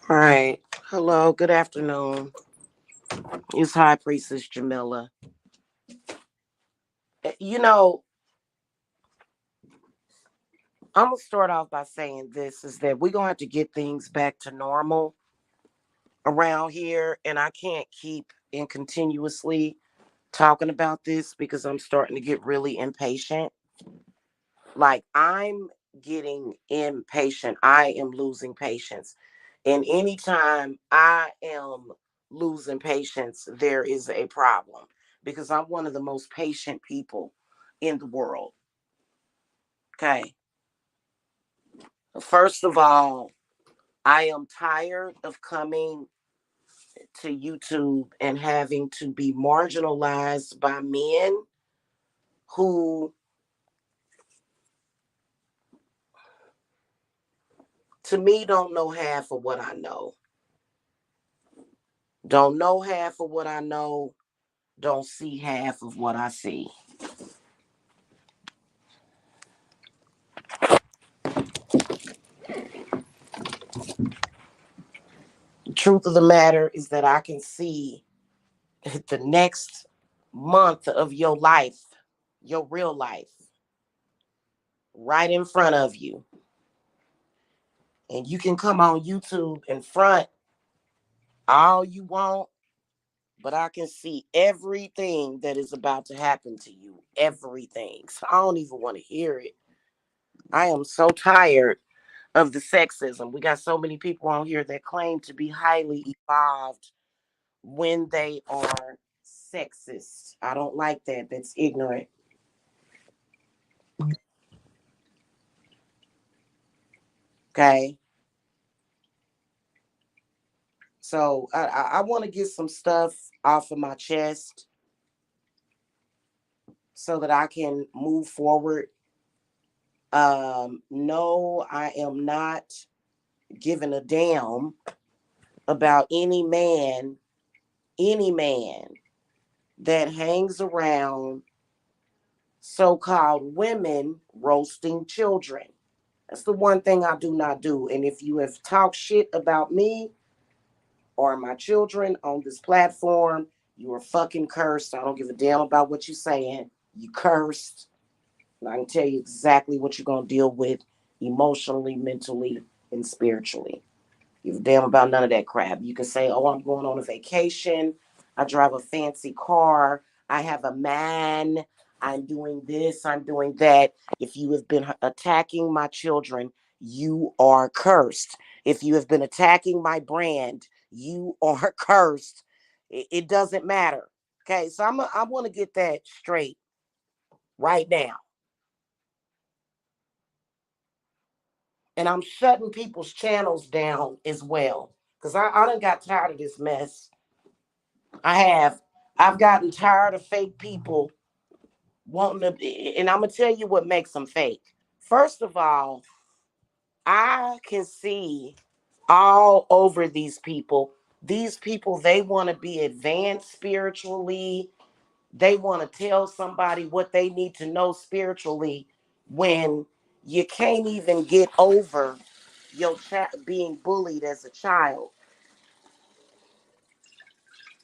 All right. Hello. Good afternoon. It's High Priestess Jamila. You know, I'm gonna start off by saying this: is that we're gonna have to get things back to normal around here, and I can't keep in continuously talking about this because I'm starting to get really impatient. Like I'm getting impatient. I am losing patience. And anytime I am losing patience, there is a problem because I'm one of the most patient people in the world. Okay. First of all, I am tired of coming to YouTube and having to be marginalized by men who, to me, don't know half of what I know. Don't know half of what I know. Don't see half of what I see. The truth of the matter is that I can see the next month of your life, your real life, right in front of you. And you can come on YouTube and front all you want, but I can see everything that is about to happen to you. Everything. So I don't even want to hear it. I am so tired of the sexism. We got so many people on here that claim to be highly evolved when they are sexist. I don't like that. That's ignorant. Okay. So I want to get some stuff off of my chest so that I can move forward. No, I am not giving a damn about any man that hangs around so-called women roasting children. That's the one thing I do not do. And if you have talked shit about me or my children on this platform, you are fucking cursed. I don't give a damn about what you're saying. You cursed. And I can tell you exactly what you're going to deal with emotionally, mentally, and spiritually. You give a damn about none of that crap. You can say, oh, I'm going on a vacation. I drive a fancy car. I have a man. I'm doing this. I'm doing that. If you have been attacking my children, you are cursed. If you have been attacking my brand, you are cursed. It doesn't matter. Okay, so I want to get that straight right now. And I'm shutting people's channels down as well. Because I done got tired of this mess. I have. I've gotten tired of fake people wanting to, and I'm gonna tell you what makes them fake. First of all, I can see all over these people. These people, they want to be advanced spiritually. They want to tell somebody what they need to know spiritually when you can't even get over your being bullied as a child.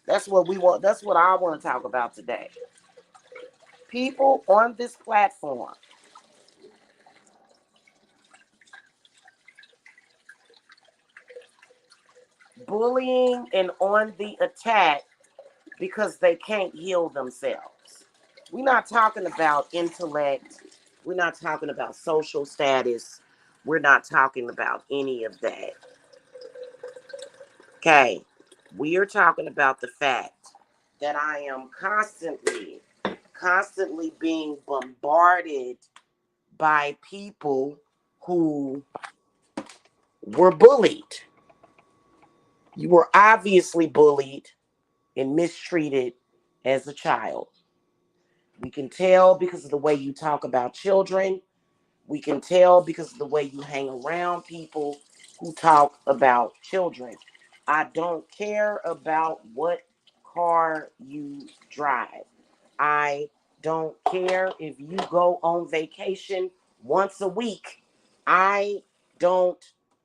That's what we want. That's what I want to talk about today. People on this platform bullying and on the attack because they can't heal themselves. We're not talking about intellect. We're not talking about social status. We're not talking about any of that. Okay. We are talking about the fact that I am constantly being bombarded by people who were bullied. You were obviously bullied and mistreated as a child. We can tell because of the way you talk about children. We can tell because of the way you hang around people who talk about children. I don't care about what car you drive. I don't care if you go on vacation once a week. I don't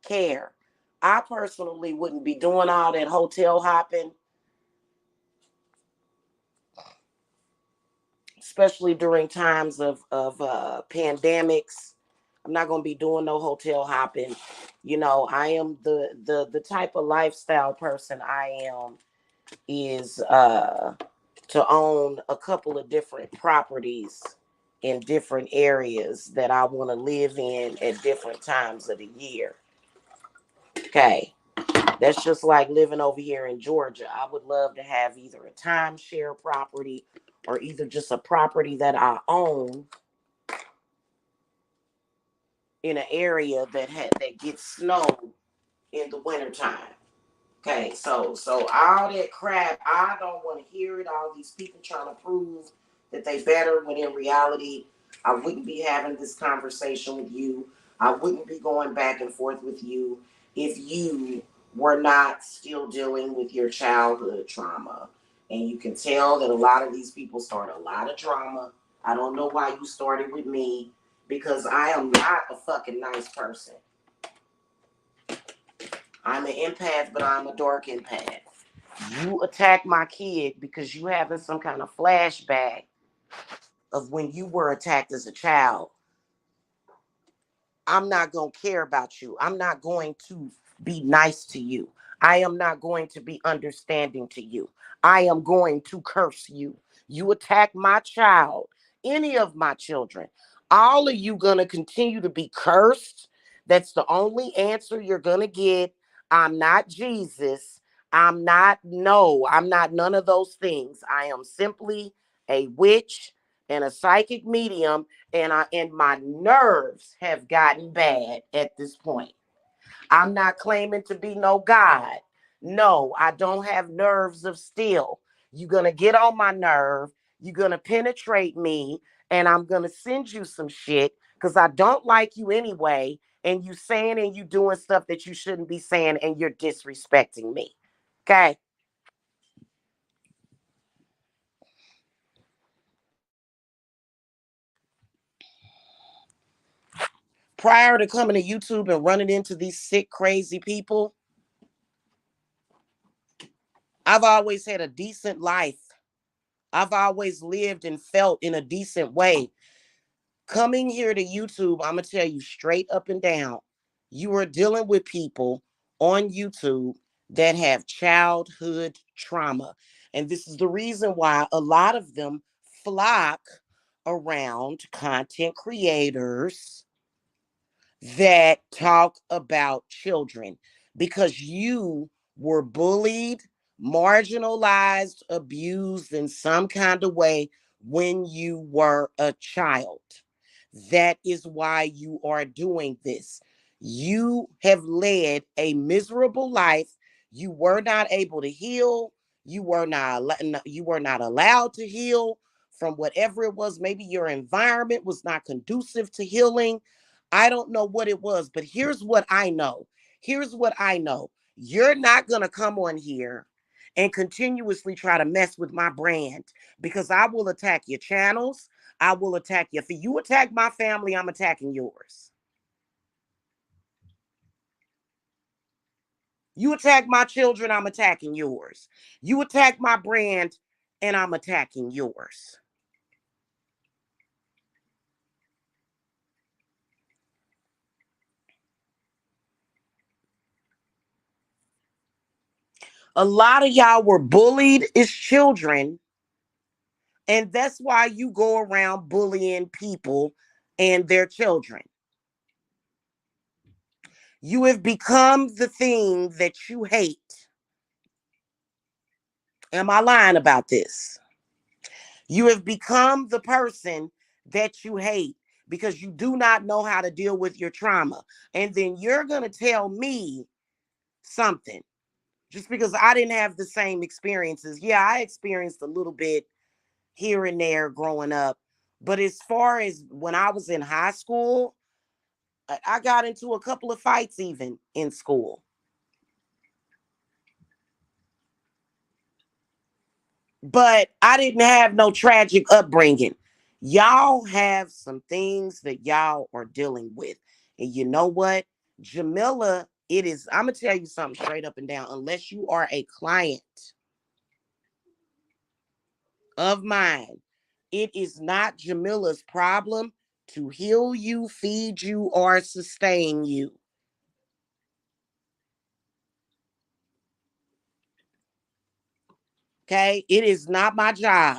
care. I personally wouldn't be doing all that hotel hopping, especially during times of pandemics. I'm not gonna be doing no hotel hopping. You know, I am the type of lifestyle person I am is to own a couple of different properties in different areas that I want to live in at different times of the year. Okay. That's just like living over here in Georgia. I would love to have either a timeshare property or either just a property that I own in an area that gets snow in the wintertime. Okay, so all that crap, I don't want to hear it. All these people trying to prove that they better when in reality, I wouldn't be having this conversation with you. I wouldn't be going back and forth with you if you were not still dealing with your childhood trauma. And you can tell that a lot of these people start a lot of trauma. I don't know why you started with me because I am not a fucking nice person. I'm an empath, but I'm a dark empath. You attack my kid because you having some kind of flashback of when you were attacked as a child. I'm not going to care about you. I'm not going to be nice to you. I am not going to be understanding to you. I am going to curse you. You attack my child, any of my children. All of you going to continue to be cursed. That's the only answer you're going to get. I'm not Jesus. I'm not none of those things. I am simply a witch and a psychic medium, and my nerves have gotten bad at this point. I'm not claiming to be no God. No, I don't have nerves of steel. You're gonna get on my nerve, you're gonna penetrate me, and I'm gonna send you some shit because I don't like you anyway, and you saying and you doing stuff that you shouldn't be saying, and you're disrespecting me. Okay. Prior to coming to YouTube and running into these sick, crazy people, I've always had a decent life. I've always lived and felt in a decent way. Coming here to YouTube, I'm going to tell you straight up and down, you are dealing with people on YouTube that have childhood trauma. And this is the reason why a lot of them flock around content creators that talk about children because you were bullied, marginalized, abused in some kind of way when you were a child. That is why you are doing this. You have led a miserable life. You were not able to heal. You were not allowed to heal from whatever it was. Maybe your environment was not conducive to healing. I don't know what it was, but here's what I know. Here's what I know. You're not going to come on here and continuously try to mess with my brand because I will attack your channels. I will attack you. If you attack my family, I'm attacking yours. You attack my children, I'm attacking yours. You attack my brand, and I'm attacking yours. A lot of y'all were bullied as children, and that's why you go around bullying people and their children. You have become the thing that you hate. Am I lying about this? You have become the person that you hate because you do not know how to deal with your trauma. And then you're going to tell me something just because I didn't have the same experiences. Yeah, I experienced a little bit here and there growing up. But as far as when I was in high school, I got into a couple of fights even in school. But I didn't have no tragic upbringing. Y'all have some things that y'all are dealing with. And you know what? Jamila It is, I'm going to tell you something straight up and down. Unless you are a client of mine, it is not Jamila's problem to heal you, feed you, or sustain you. Okay? It is not my job.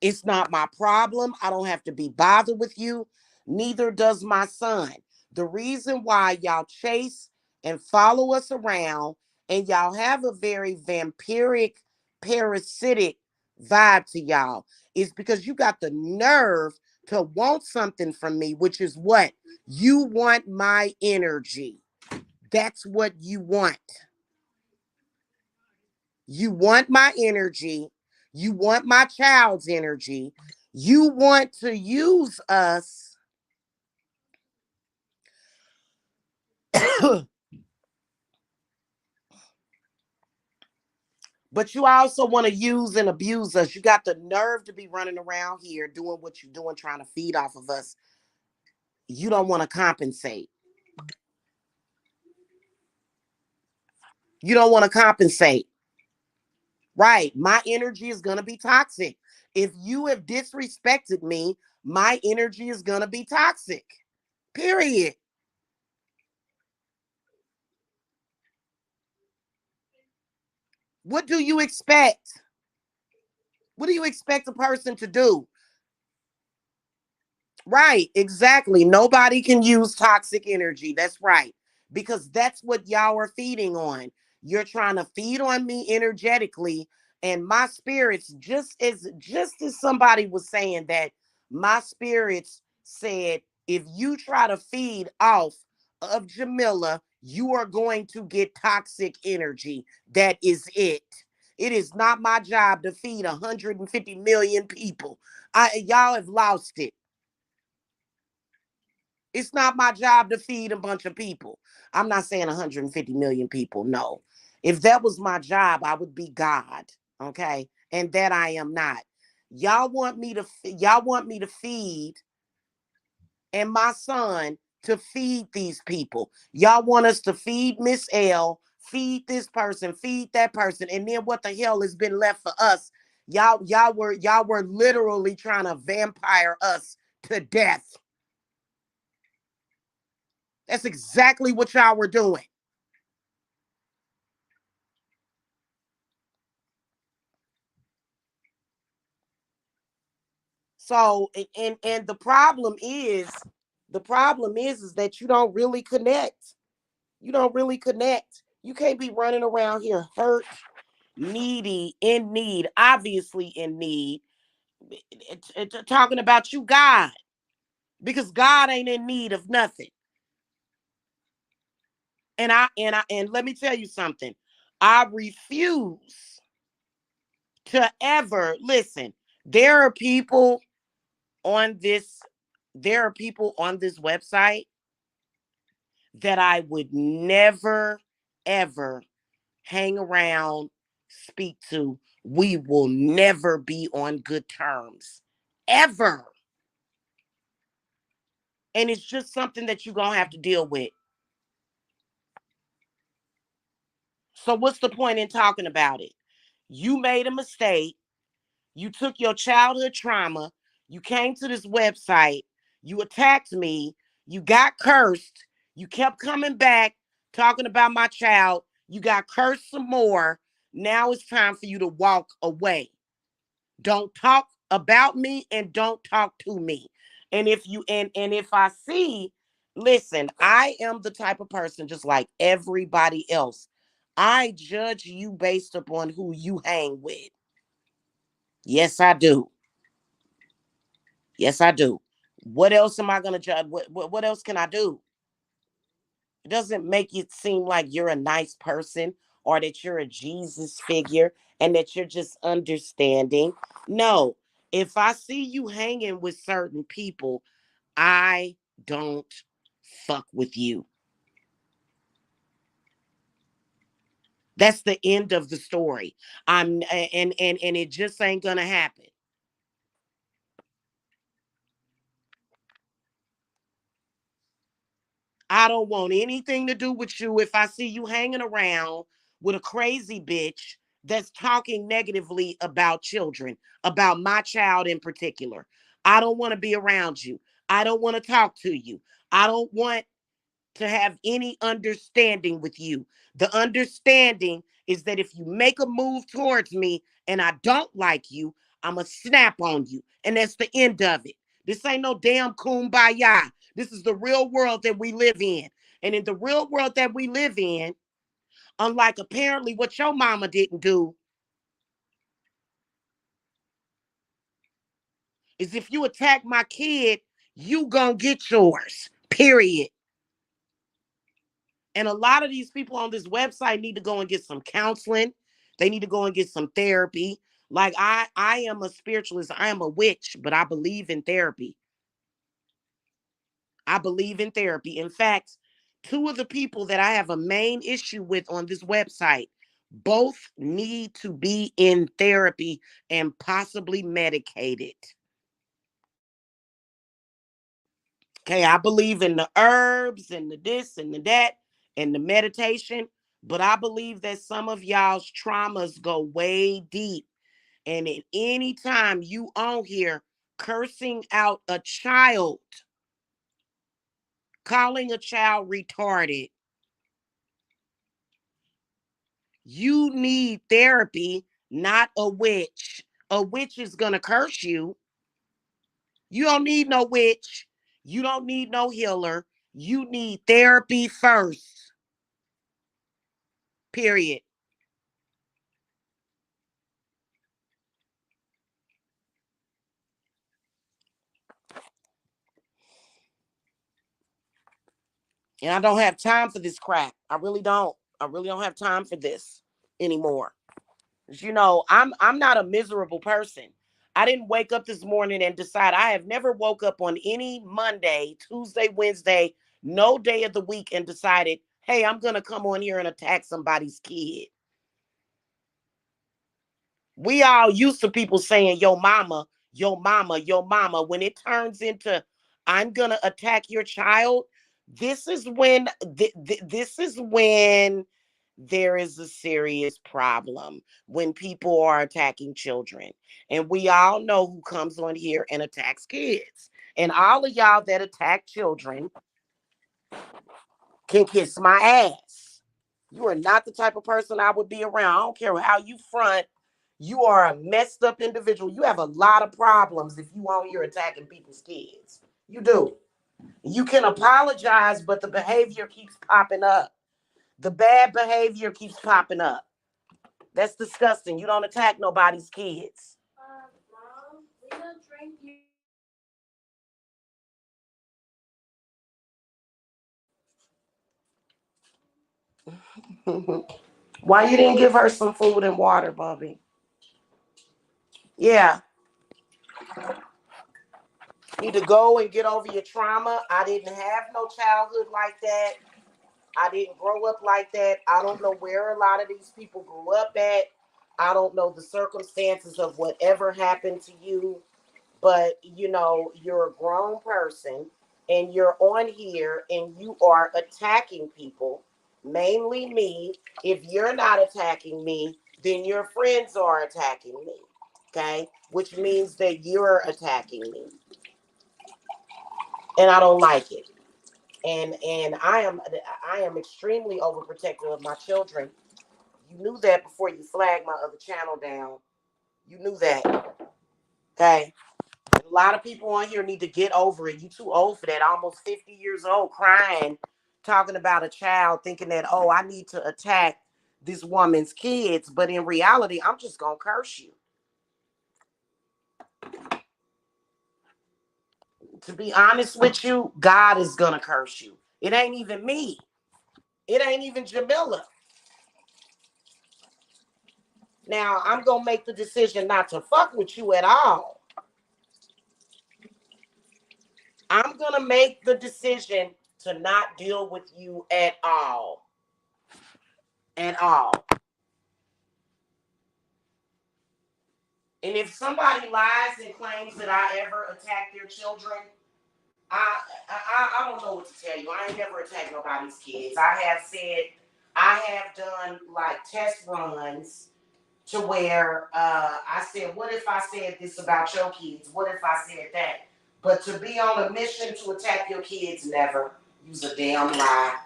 It's not my problem. I don't have to be bothered with you. Neither does my son. The reason why y'all chase and follow us around and y'all have a very vampiric, parasitic vibe to y'all is because you got the nerve to want something from me, which is what? You want my energy. That's what you want. You want my energy. You want my child's energy. You want to use us, but you also want to use and abuse us. You got the nerve to be running around here doing what you're doing, trying to feed off of us. You don't want to compensate. You don't want to compensate. Right. My energy is going to be toxic. If you have disrespected me, my energy is going to be toxic. Period. What do you expect? What do you expect a person to do? Right, exactly. Nobody can use toxic energy. That's right. Because that's what y'all are feeding on. You're trying to feed on me energetically and my spirits just as somebody was saying that my spirits said if you try to feed off of Jamila, you are going to get toxic energy. That is it. It is not my job to feed 150 million people. Y'all have lost it. It's not my job to feed a bunch of people. I'm not saying 150 million people. No. If that was my job, I would be God. Okay? And that I am not. Y'all want me to feed and my son to feed these people. Y'all want us to feed Miss L, feed this person, feed that person, and then what the hell has been left for us? Y'all were literally trying to vampire us to death. That's exactly what y'all were doing. So and the problem is that you don't really connect. You don't really connect. You can't be running around here hurt, needy, in need, obviously in need, talking about you God because God ain't in need of nothing. And let me tell you something. I refuse to ever listen. There are people on this there are people on this website that I would never ever hang around, speak to. We will never be on good terms ever. And it's just something that you're going to have to deal with. So what's the point in talking about it? You made a mistake. You took your childhood trauma. You came to this website. You attacked me. You got cursed. You kept coming back talking about my child. You got cursed some more. Now it's time for you to walk away. Don't talk about me and don't talk to me. And if I see, listen, I am the type of person just like everybody else. I judge you based upon who you hang with. Yes, I do. Yes, I do. What else am I going to judge? What else can I do? It doesn't make it seem like you're a nice person or that you're a Jesus figure and that you're just understanding. No, if I see you hanging with certain people, I don't fuck with you. That's the end of the story. And it just ain't gonna happen. I don't want anything to do with you if I see you hanging around with a crazy bitch that's talking negatively about children, about my child in particular. I don't want to be around you. I don't want to talk to you. I don't want to have any understanding with you. The understanding is that if you make a move towards me and I don't like you, I'm going to snap on you. And that's the end of it. This ain't no damn kumbaya. This is the real world that we live in. And in the real world that we live in, unlike apparently what your mama didn't do, is if you attack my kid, you gonna get yours. Period. And a lot of these people on this website need to go and get some counseling. They need to go and get some therapy. Like I am a spiritualist. I am a witch, but I believe in therapy. I believe in therapy. In fact, two of the people that I have a main issue with on this website both need to be in therapy and possibly medicated. Okay, I believe in the herbs and the this and the that and the meditation, but I believe that some of y'all's traumas go way deep. And at any time you on here cursing out a child, calling a child retarded, you need therapy, not a witch. A witch is gonna curse you. You don't need no witch. You don't need no healer. You need therapy first. Period. And I don't have time for this crap. I really don't. I really don't have time for this anymore. You know, I'm not a miserable person. I didn't wake up this morning and decide. I have never woke up on any Monday, Tuesday, Wednesday, no day of the week and decided, hey, I'm gonna come on here and attack somebody's kid. We all used to people saying yo mama, yo mama, yo mama. When it turns into I'm gonna attack your child, this is when this is when there is a serious problem, when people are attacking children. And we all know who comes on here and attacks kids. And all of y'all that attack children can kiss my ass. You are not the type of person I would be around. I don't care how you front. You are a messed up individual. You have a lot of problems if you out here attacking people's kids. You do. You can apologize, but the behavior keeps popping up. The bad behavior keeps popping up. That's disgusting. You don't attack nobody's kids. Mom, we don't drink you. Why you didn't give her some food and water, Bobby? Yeah. Need to go and get over your trauma. I didn't have no childhood like that. I didn't grow up like that. I don't know where a lot of these people grew up at. I don't know the circumstances of whatever happened to you. But, you know, you're a grown person and you're on here and you are attacking people, mainly me. If you're not attacking me, then your friends are attacking me. Okay? Which means that you're attacking me. And I don't like it. And I am extremely overprotective of my children. You knew that before you flagged my other channel down. You knew that. Okay. A lot of people on here need to get over it. You too old for that. Almost 50 years old, crying, talking about a child, thinking that, oh, I need to attack this woman's kids. But in reality, I'm just gonna curse you. To be honest with you, God is gonna curse you. It ain't even me. It ain't even Jamila. Now I'm gonna make the decision not to fuck with you at all. I'm gonna make the decision to not deal with you at all. At all. And if somebody lies and claims that I ever attacked their children, I don't know what to tell you. I ain't never attacked nobody's kids. I have done like test runs to where I said, what if I said this about your kids? What if I said that? But to be on a mission to attack your kids, never. Use a damn lie.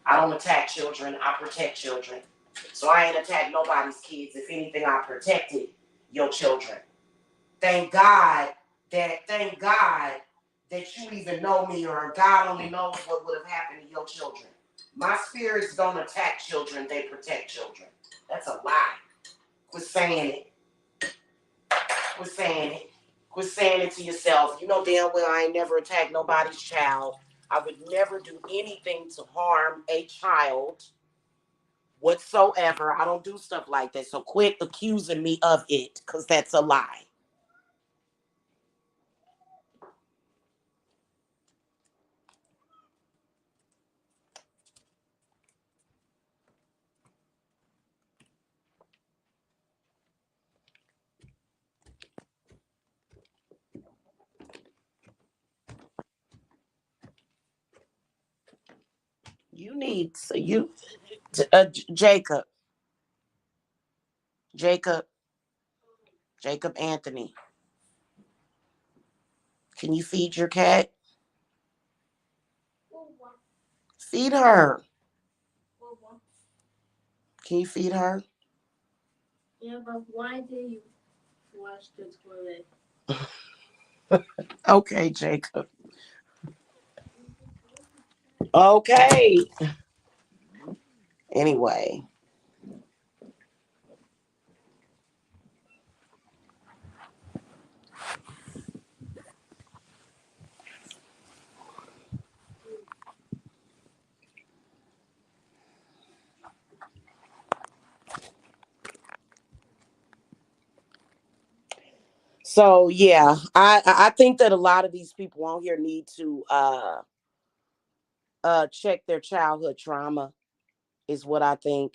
I don't attack children. I protect children. So I ain't attacked nobody's kids. If anything, I protected your children. Thank God that you even know me, or God only knows what would have happened to your children. My spirits don't attack children, they protect children. That's a lie. Quit saying it. Quit saying it. Quit saying it to yourself. You know damn well I ain't never attacked nobody's child. I would never do anything to harm a child whatsoever. I don't do stuff like that. So quit accusing me of it, because that's a lie. You need so you Jacob, Jacob, Jacob Anthony. Can you feed your cat? Feed her. Can you feed her? Yeah, but why did you flush the toilet? Okay, Jacob. Okay. Anyway. So yeah, I think that a lot of these people on here need to check their childhood trauma, is what I think.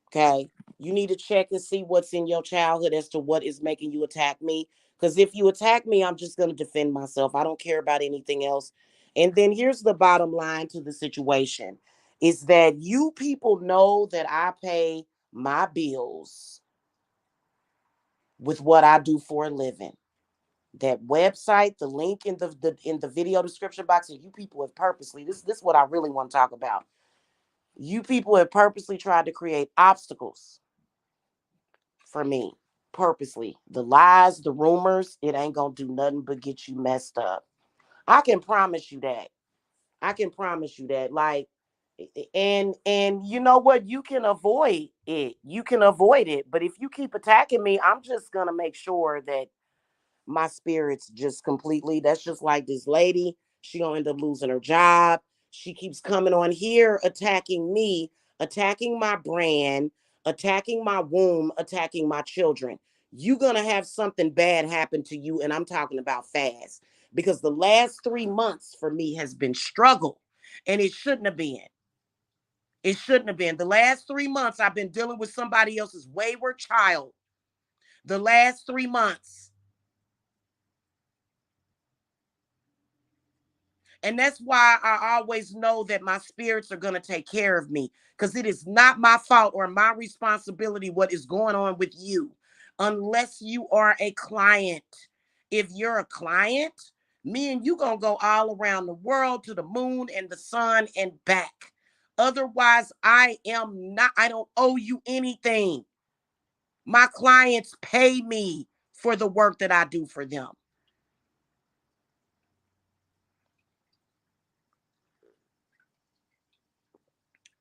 Okay. You need to check and see what's in your childhood as to what is making you attack me. Because if you attack me, I'm just going to defend myself. I don't care about anything else. And then here's the bottom line to the situation is that you people know that I pay my bills with what I do for a living. That website, the link in the video description box, and you people have purposely, this is what I really want to talk about. You people have purposely tried to create obstacles for me, purposely. The lies, the rumors, it ain't gonna do nothing but get you messed up. I can promise you that. I can promise you that. Like, and you know what? You can avoid it. You can avoid it. But if you keep attacking me, I'm just gonna make sure that my spirits just completely. That's just like this lady. She gonna end up losing her job. She keeps coming on here attacking me, attacking my brand, attacking my womb, attacking my children. You gonna have something bad happen to you, and I'm talking about fast. Because the last 3 months for me has been struggle. And it shouldn't have been. It shouldn't have been. The last 3 months I've been dealing with somebody else's wayward child. The last 3 months. And that's why I always know that my spirits are going to take care of me, because it is not my fault or my responsibility what is going on with you unless you are a client. If you're a client, me and you going to go all around the world to the moon and the sun and back. Otherwise, I don't owe you anything. My clients pay me for the work that I do for them.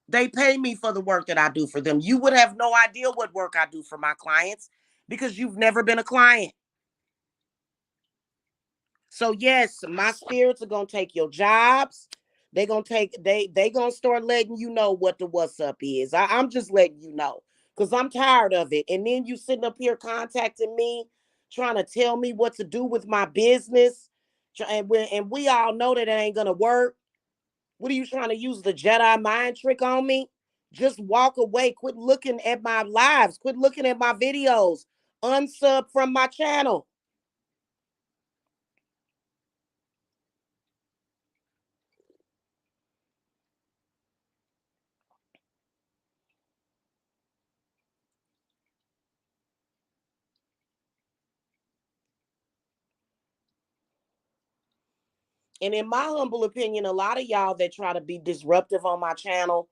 They pay me for the work that I do for them. You would have no idea what work I do for my clients because you've never been a client. So yes, my spirits are gonna take your jobs. They gonna start letting you know what the what's up is. I'm just letting you know because I'm tired of it. And then you sitting up here contacting me, trying to tell me what to do with my business, and we all know that it ain't gonna work. What are you trying to use the Jedi mind trick on me? Just walk away. Quit looking at my lives. Quit looking at my videos. Unsub from my channel. And in my humble opinion, a lot of y'all that try to be disruptive on my channel,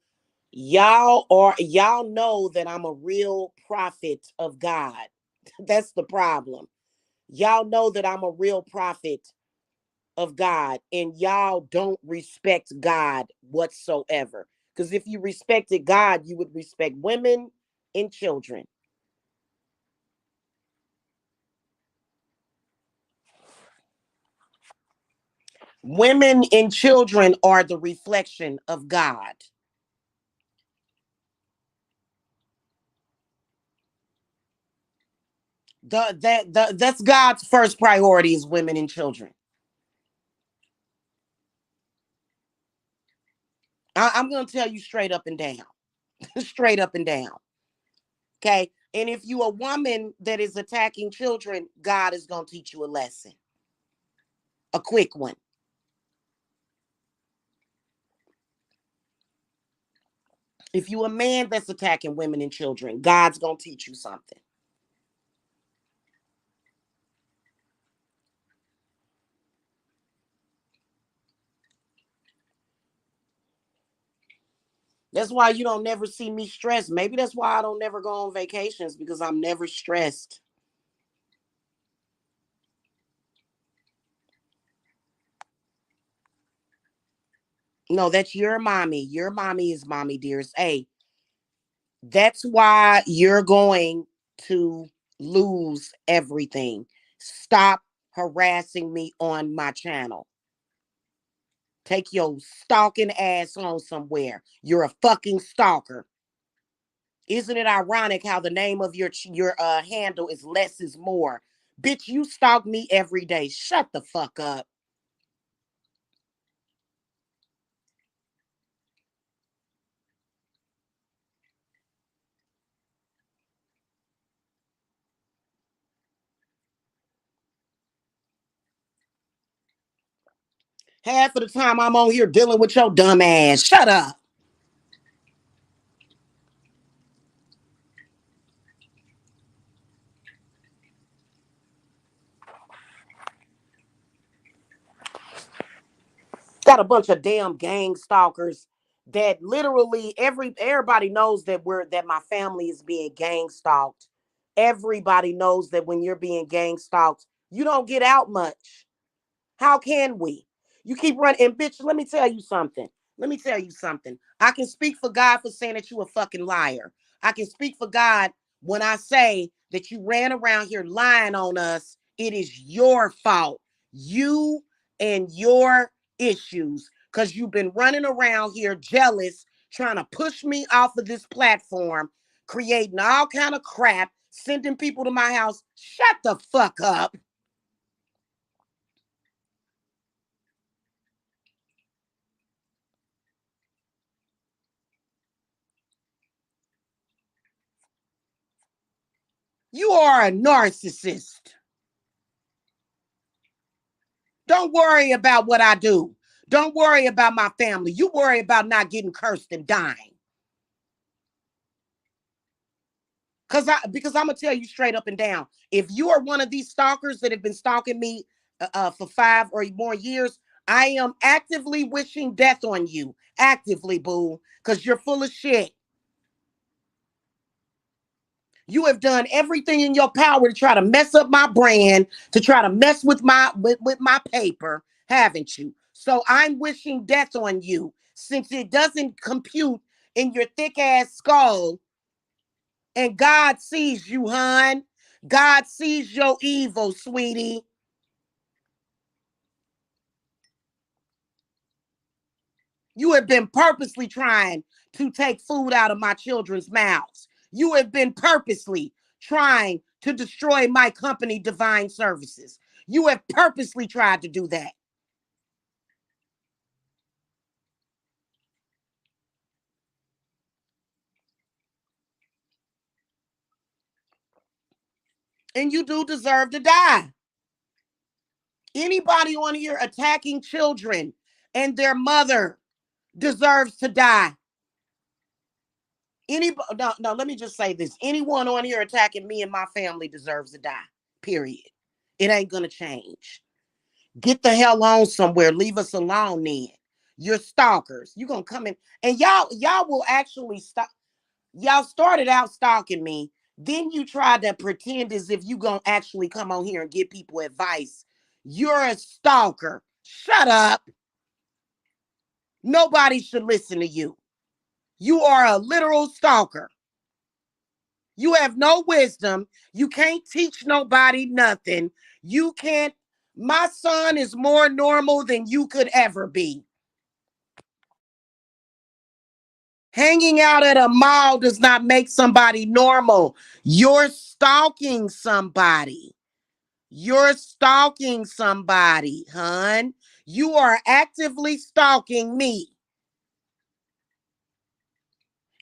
y'all know that I'm a real prophet of God. That's the problem. Y'all know that I'm a real prophet of God, and y'all don't respect God whatsoever. Because if you respected God, you would respect women and children. Women and children are the reflection of God. That's God's first priority is women and children. I'm gonna tell you straight up and down, straight up and down. Okay, and if you a woman that is attacking children, God is gonna teach you a lesson, a quick one. If you a man that's attacking women and children, God's gonna teach you something. That's why you don't never see me stressed. Maybe that's why I don't never go on vacations because I'm never stressed. No, that's your mommy. Your mommy is mommy dearest. Hey, that's why you're going to lose everything. Stop harassing me on my channel. Take your stalking ass on somewhere. You're a fucking stalker. Isn't it ironic how the name of your handle is less is more? Bitch, you stalk me every day. Shut the fuck up. Half of the time I'm on here dealing with your dumb ass. Shut up. Got a bunch of damn gang stalkers that literally everybody knows that my family is being gang stalked. Everybody knows that when you're being gang stalked, you don't get out much. How can we? You keep running. And bitch, let me tell you something. Let me tell you something. I can speak for God for saying that you a fucking liar. I can speak for God when I say that you ran around here lying on us. It is your fault. You and your issues. Because you've been running around here jealous, trying to push me off of this platform, creating all kind of crap, sending people to my house. Shut the fuck up. You are a narcissist. Don't worry about what I do. Don't worry about my family. You worry about not getting cursed and dying. Because I'm gonna tell you straight up and down. If you are one of these stalkers that have been stalking me for 5 or more years, I am actively wishing death on you. Actively, boo, because you're full of shit. You have done everything in your power to try to mess up my brand, to try to mess with my paper, haven't you? So I'm wishing death on you since it doesn't compute in your thick ass skull. And God sees you, hon. God sees your evil, sweetie. You have been purposely trying to take food out of my children's mouths. You have been purposely trying to destroy my company, Divine Services. You have purposely tried to do that. And you do deserve to die. Anybody on here attacking children and their mother deserves to die. No, let me just say this. Anyone on here attacking me and my family deserves to die. Period. It ain't gonna change. Get the hell on somewhere. Leave us alone then. You're stalkers. You gonna come in and y'all will actually stop. Y'all started out stalking me. Then you tried to pretend as if you gonna actually come on here and give people advice. You're a stalker. Shut up. Nobody should listen to you. You are a literal stalker. You have no wisdom. You can't teach nobody nothing. You can't. My son is more normal than you could ever be. Hanging out at a mall does not make somebody normal. You're stalking somebody. You're stalking somebody, hun. You are actively stalking me.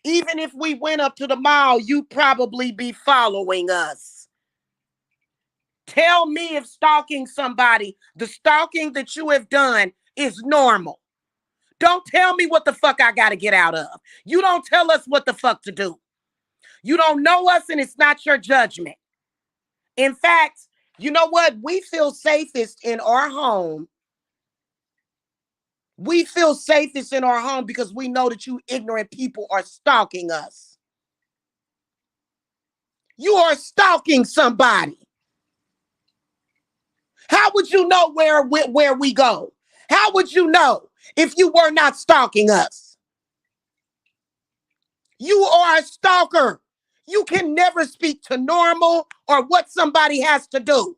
Even if we went up to the mall, you'd probably be following us. Tell me if stalking somebody, the stalking that you have done, is normal. Don't tell me what the fuck I got to get out of. You don't tell us what the fuck to do. You don't know us and it's not your judgment. In fact, you know what? We feel safest in our home. We feel safest in our home because we know that you ignorant people are stalking us. You are stalking somebody. How would you know where we go? How would you know if you were not stalking us? You are a stalker. You can never speak to normal or what somebody has to do.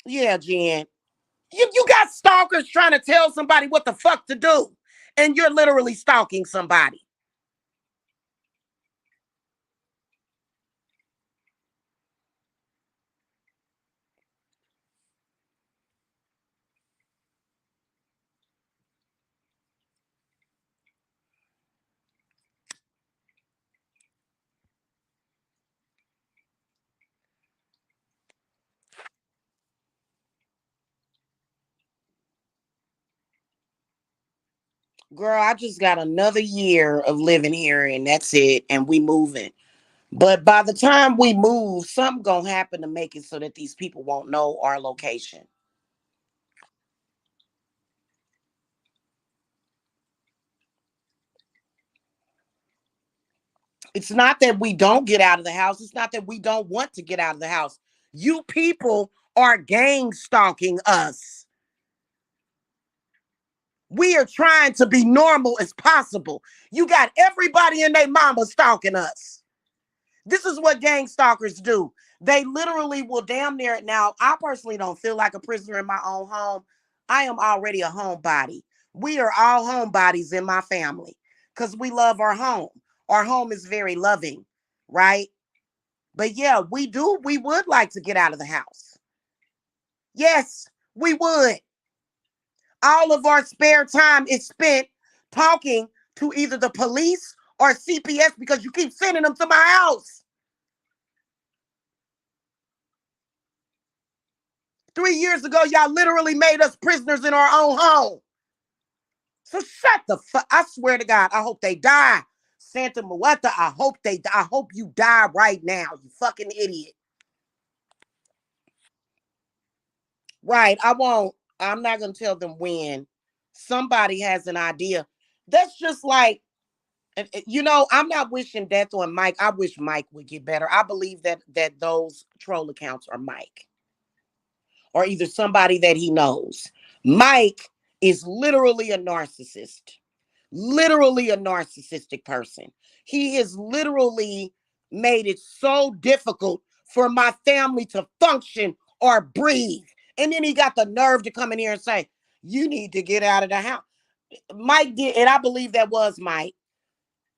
Yeah, Jen. You got stalkers trying to tell somebody what the fuck to do, and you're literally stalking somebody. Girl, I just got another year of living here, and that's it, and we moving. But by the time we move, something gonna happen to make it so that these people won't know our location. It's not that we don't get out of the house. It's not that we don't want to get out of the house. You people are gang stalking us. We are trying to be normal as possible. You got everybody and their mama stalking us. This is what gang stalkers do. They literally will damn near it. Now, I personally don't feel like a prisoner in my own home. I am already a homebody. We are all homebodies in my family because we love our home. Our home is very loving, right? But yeah, we do. We would like to get out of the house. Yes, we would. All of our spare time is spent talking to either the police or CPS because you keep sending them to my house. 3 years ago, y'all literally made us prisoners in our own home. So shut the fuck. I swear to God, I hope they die. Santa Muerta, I hope they die. I hope you die right now, you fucking idiot. Right, I won't. I'm not going to tell them when. Somebody has an idea. That's just like, I'm not wishing death on Mike. I wish Mike would get better. I believe that those troll accounts are Mike or either somebody that he knows. Mike is literally a narcissist, literally a narcissistic person. He has literally made it so difficult for my family to function or breathe. And then he got the nerve to come in here and say, you need to get out of the house. Mike did, and I believe that was Mike.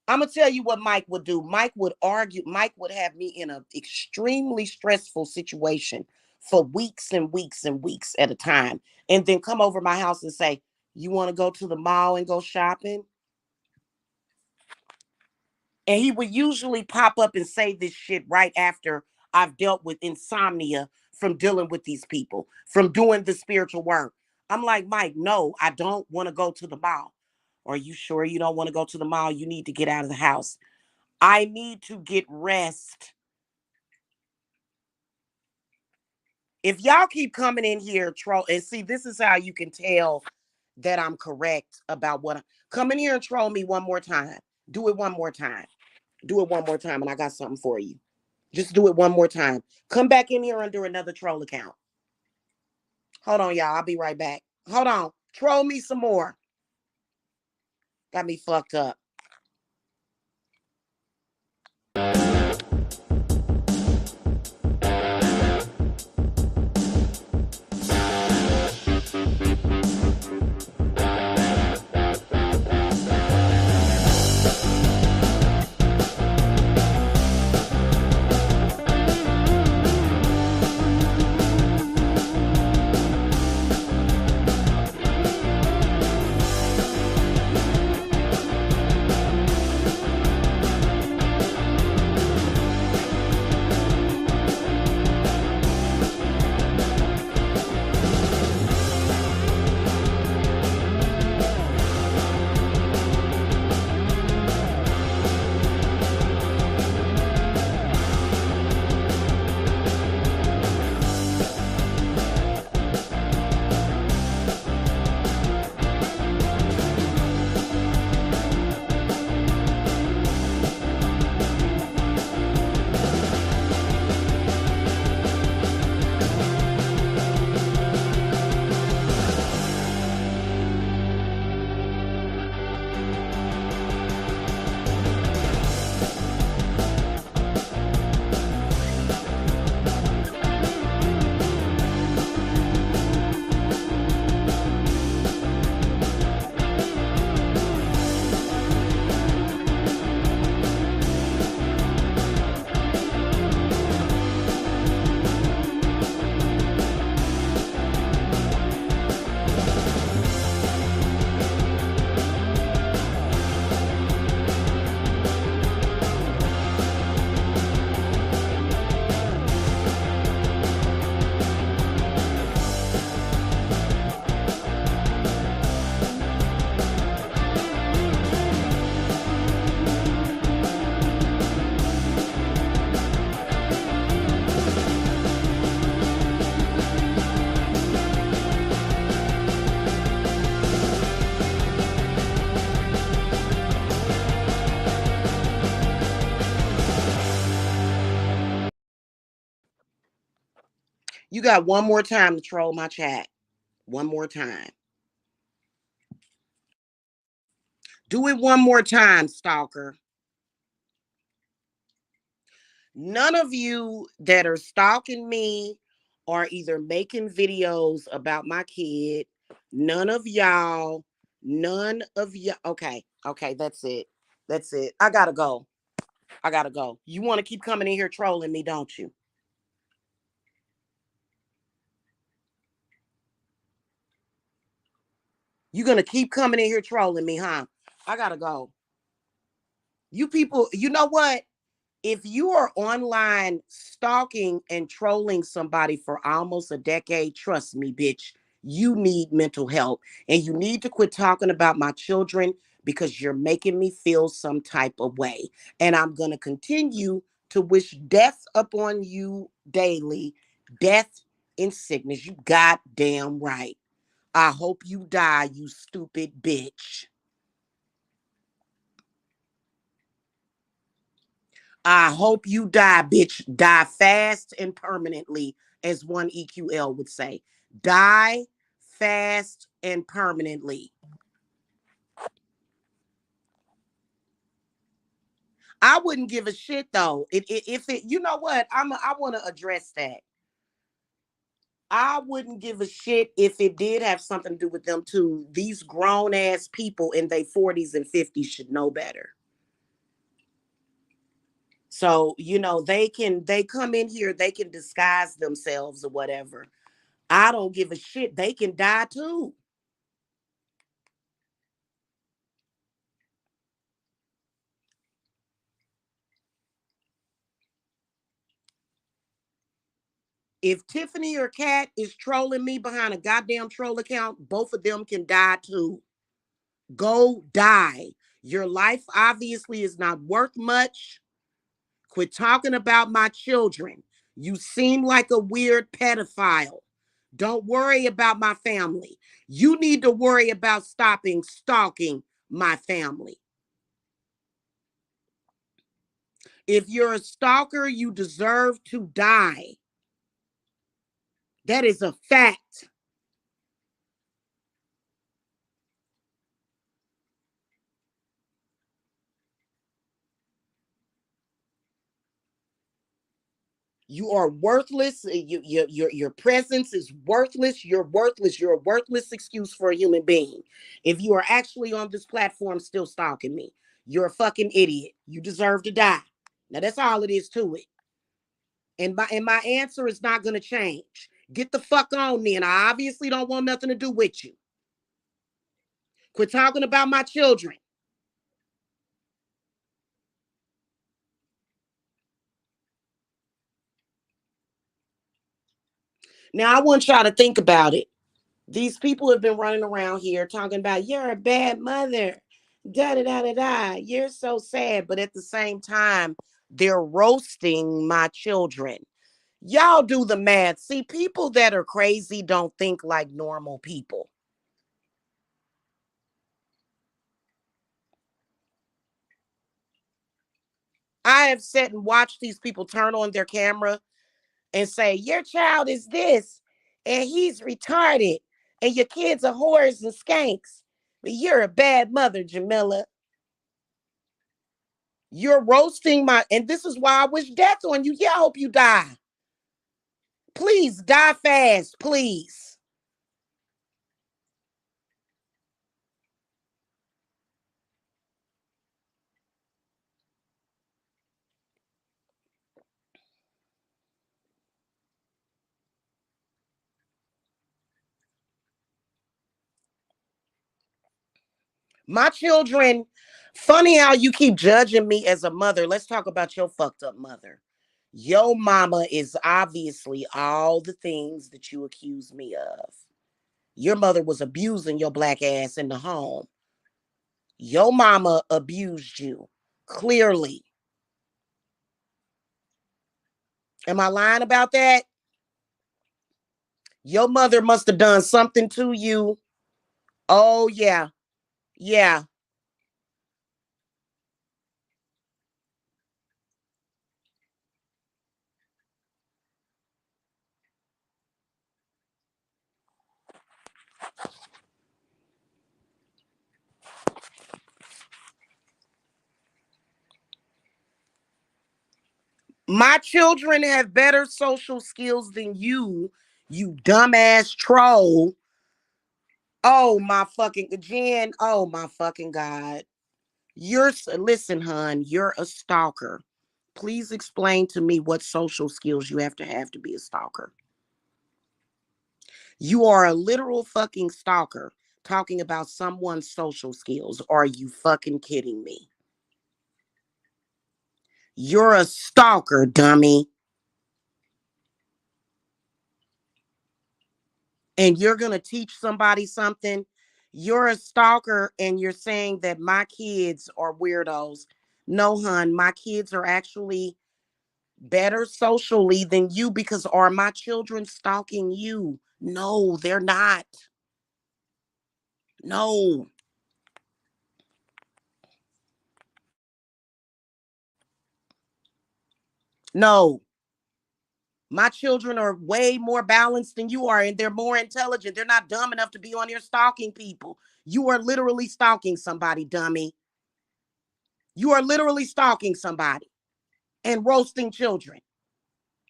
I'm gonna tell you what Mike would do. Mike would argue. Mike would have me in an extremely stressful situation for weeks and weeks and weeks at a time, and then come over my house and say, "You want to go to the mall and go shopping?" And he would usually pop up and say this shit right after I've dealt with insomnia from dealing with these people, from doing the spiritual work. I'm like, Mike, no, I don't want to go to the mall. Are you sure you don't want to go to the mall? You need to get out of the house. I need to get rest. If y'all keep coming in here troll, and see, this is how you can tell that I'm correct about what. Come in here and troll me one more time. Do it one more time. Do it one more time, and I got something for you. Just do it one more time. Come back in here under another troll account. Hold on, y'all. I'll be right back. Hold on. Troll me some more. Got me fucked up. You got one more time to troll my chat. One more time. Do it one more time, stalker. None of you that are stalking me are either making videos about my kid. None of y'all. None of y'all. Okay. Okay. That's it. That's it. I gotta go. I gotta go. You want to keep coming in here trolling me, don't you? You gonna keep coming in here trolling me, huh? I gotta go. You people, you know what? If you are online stalking and trolling somebody for almost a decade, trust me, bitch, you need mental help. And you need to quit talking about my children because you're making me feel some type of way. And I'm going to continue to wish death upon you daily. Death in sickness. You goddamn right. I hope you die, you stupid bitch. I hope you die, bitch. Die fast and permanently, as one EQL would say. Die fast and permanently. I wouldn't give a shit though. If it, you know what, I want to address that. I wouldn't give a shit if it did have something to do with them too. These grown ass people in their 40s and 50s should know better. So, they come in here, they can disguise themselves or whatever. I don't give a shit. They can die too. If Tiffany or Kat is trolling me behind a goddamn troll account, both of them can die too. Go die. Your life obviously is not worth much. Quit talking about my children. You seem like a weird pedophile. Don't worry about my family. You need to worry about stopping stalking my family. If you're a stalker, you deserve to die. That is a fact. You are worthless. Your presence is worthless. You're worthless. You're a worthless excuse for a human being. If you are actually on this platform still stalking me, you're a fucking idiot. You deserve to die. Now that's all it is to it. And my answer is not gonna change. Get the fuck on then. I obviously don't want nothing to do with you. Quit talking about my children. Now I want y'all to think about it. These people have been running around here talking about you're a bad mother. Da da da da da. You're so sad. But at the same time, they're roasting my children. Y'all do the math. See, people that are crazy don't think like normal people. I have sat and watched these people turn on their camera and say, your child is this, and he's retarded, and your kids are whores and skanks. But you're a bad mother, Jamila. You're roasting my, and this is why I wish death on you. Yeah, I hope you die. Please die fast, please. My children, funny how you keep judging me as a mother. Let's talk about your fucked up mother. Your mama is obviously all the things that you accuse me of. Your mother was abusing your black ass in the home. Your mama abused you. Clearly. Am I lying about that? Your mother must have done something to you. Oh, yeah. Yeah. My children have better social skills than you dumbass troll. Oh, my fucking Jen. Oh, my fucking God. Listen, hun, you're a stalker. Please explain to me what social skills you have to be a stalker. You are a literal fucking stalker talking about someone's social skills. Are you fucking kidding me? You're a stalker, dummy. And you're going to teach somebody something. You're a stalker and you're saying that my kids are weirdos. No, hun, my kids are actually better socially than you because are my children stalking you? No, they're not. No, no. My children are way more balanced than you are, and they're more intelligent. They're not dumb enough to be on here stalking people. You are literally stalking somebody, dummy. You are literally stalking somebody and roasting children.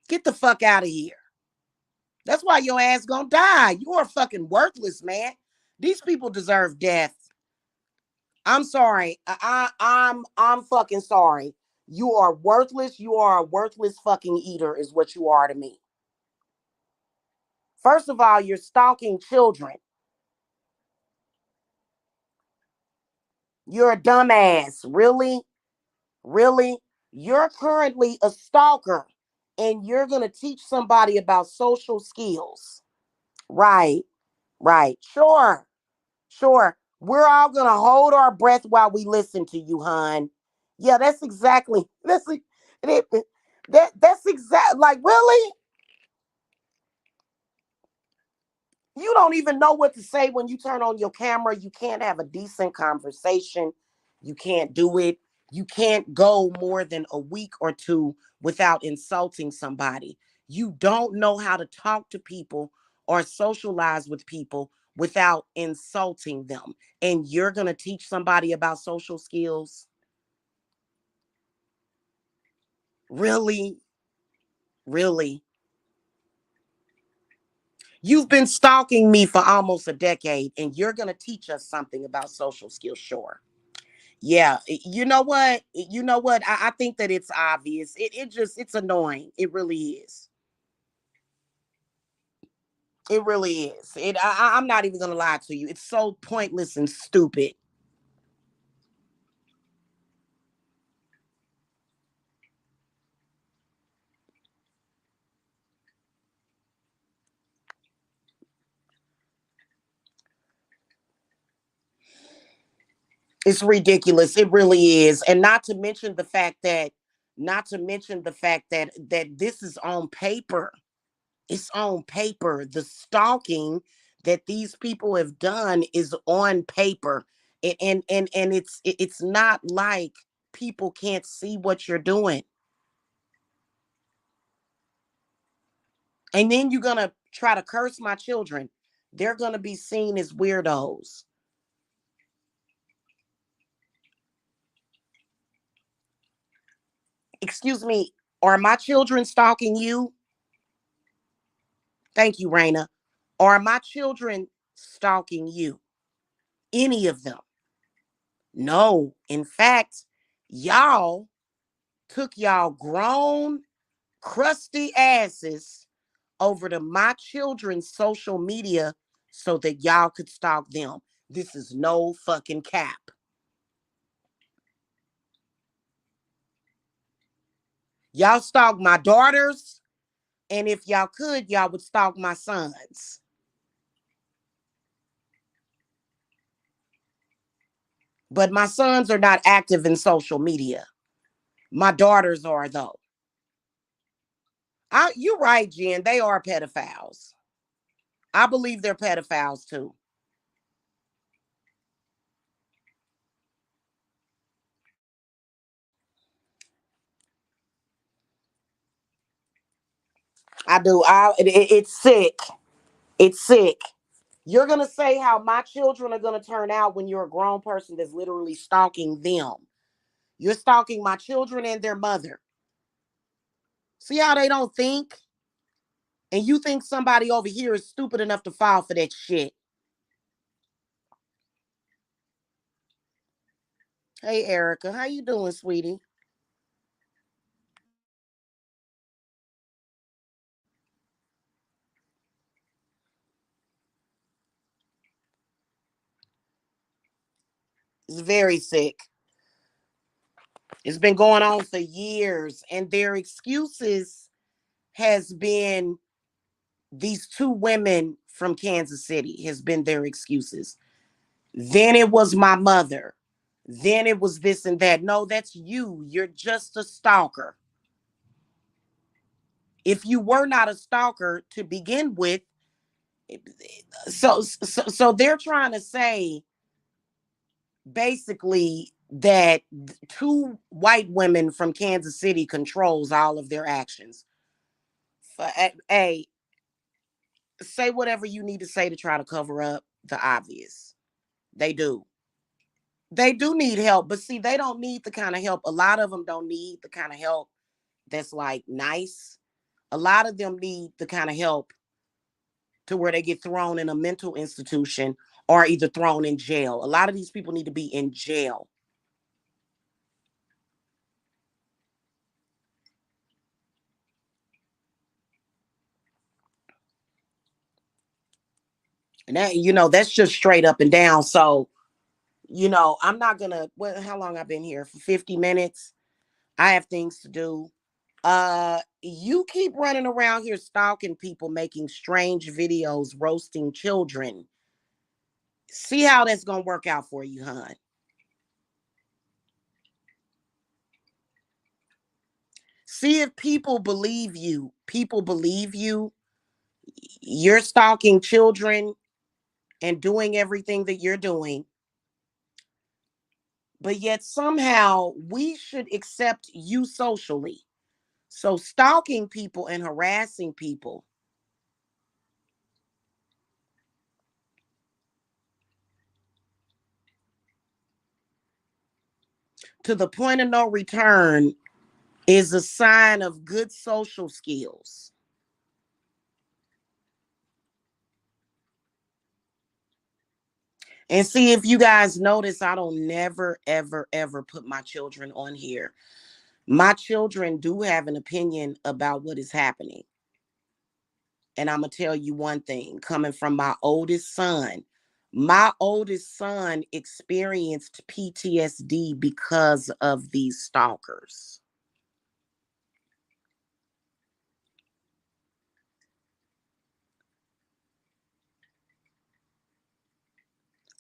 Get the fuck out of here. That's why your ass gonna die. You are fucking worthless, man. These people deserve death. I'm sorry. I'm fucking sorry. You are worthless. You are a worthless fucking eater, is what you are to me. First of all, you're stalking children. You're a dumbass. Really? Really? You're currently a stalker and you're going to teach somebody about social skills. Right, right. Sure, sure. We're all going to hold our breath while we listen to you, hon. Yeah, that's exactly. That's exact. Like, really, you don't even know what to say when you turn on your camera. You can't have a decent conversation. You can't do it. You can't go more than a week or two without insulting somebody. You don't know how to talk to people or socialize with people without insulting them. And you're going to teach somebody about social skills? Really? Really? You've been stalking me for almost a decade, and you're going to teach us something about social skills? Sure. Yeah, you know what? You know what? I think that it's obvious. It's annoying. It really is. It really is. I'm not even gonna lie to you. It's so pointless and stupid. It's ridiculous. It really is. And not to mention the fact that this is on paper. It's on paper. The stalking that these people have done is on paper. And it's not like people can't see what you're doing. And then you're gonna try to curse my children. They're gonna be seen as weirdos. Excuse me, are my children stalking you? Thank you, Raina. Are my children stalking you? Any of them? No. In fact, y'all took y'all grown, crusty asses over to my children's social media so that y'all could stalk them. This is no fucking cap. Y'all stalk my daughters, and if y'all could, y'all would stalk my sons. But my sons are not active in social media. My daughters are, though. You're right, Jen. They are pedophiles. I believe they're pedophiles too. I do. It's sick. It's sick. You're going to say how my children are going to turn out when you're a grown person that's literally stalking them. You're stalking my children and their mother. See how they don't think? And you think somebody over here is stupid enough to fall for that shit. Hey, Erica. How you doing, sweetie? It's very sick. It's been going on for years. And their excuses has been these two women from Kansas City has been their excuses. Then it was my mother. Then it was this and that. No, that's you. You're just a stalker. If you were not a stalker to begin with, so they're trying to say basically that two white women from Kansas City controls all of their actions. Hey, say whatever you need to say to try to cover up the obvious. They do. They do need help, but see, they don't need the kind of help. A lot of them don't need the kind of help that's like nice. A lot of them need the kind of help to where they get thrown in a mental institution or either thrown in jail. A lot of these people need to be in jail. And that, that's just straight up and down. So, I'm not gonna how long I've been here? For 50 minutes. I have things to do. You keep running around here stalking people, making strange videos, roasting children. See how that's gonna work out for you, hon. See if people believe you. People believe you. You're stalking children and doing everything that you're doing. But yet somehow we should accept you socially. So stalking people and harassing people to the point of no return is a sign of good social skills. And see, if you guys notice, I don't never, ever, ever put my children on here. My children do have an opinion about what is happening. And I'm going to tell you one thing coming from my oldest son experienced PTSD because of these stalkers.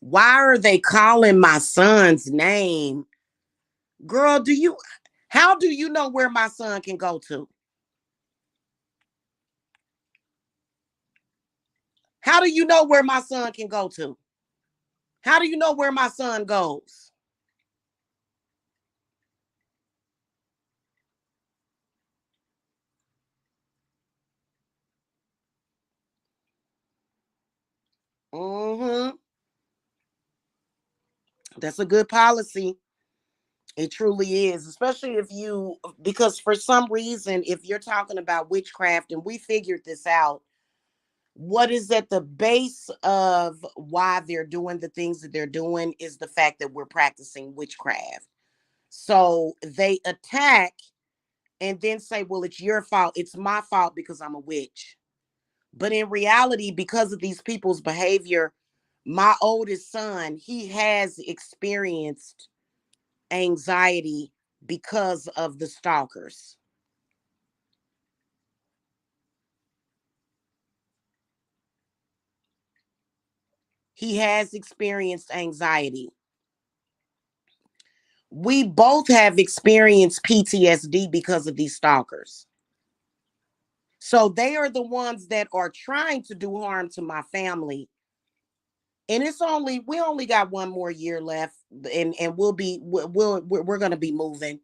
Why are they calling my son's name? Girl, how do you know where my son can go to? How do you know where my son can go to? How do you know where my son goes? Mm-hmm. That's a good policy. It truly is, especially because for some reason, if you're talking about witchcraft, and we figured this out, what is at the base of why they're doing the things that they're doing is the fact that we're practicing witchcraft. So they attack and then say, well, it's your fault. It's my fault because I'm a witch. But in reality, because of these people's behavior, my oldest son, he has experienced anxiety because of the stalkers. He has experienced anxiety. We both have experienced PTSD because of these stalkers. So they are the ones that are trying to do harm to my family. And we only got one more year left, and we're going to be moving.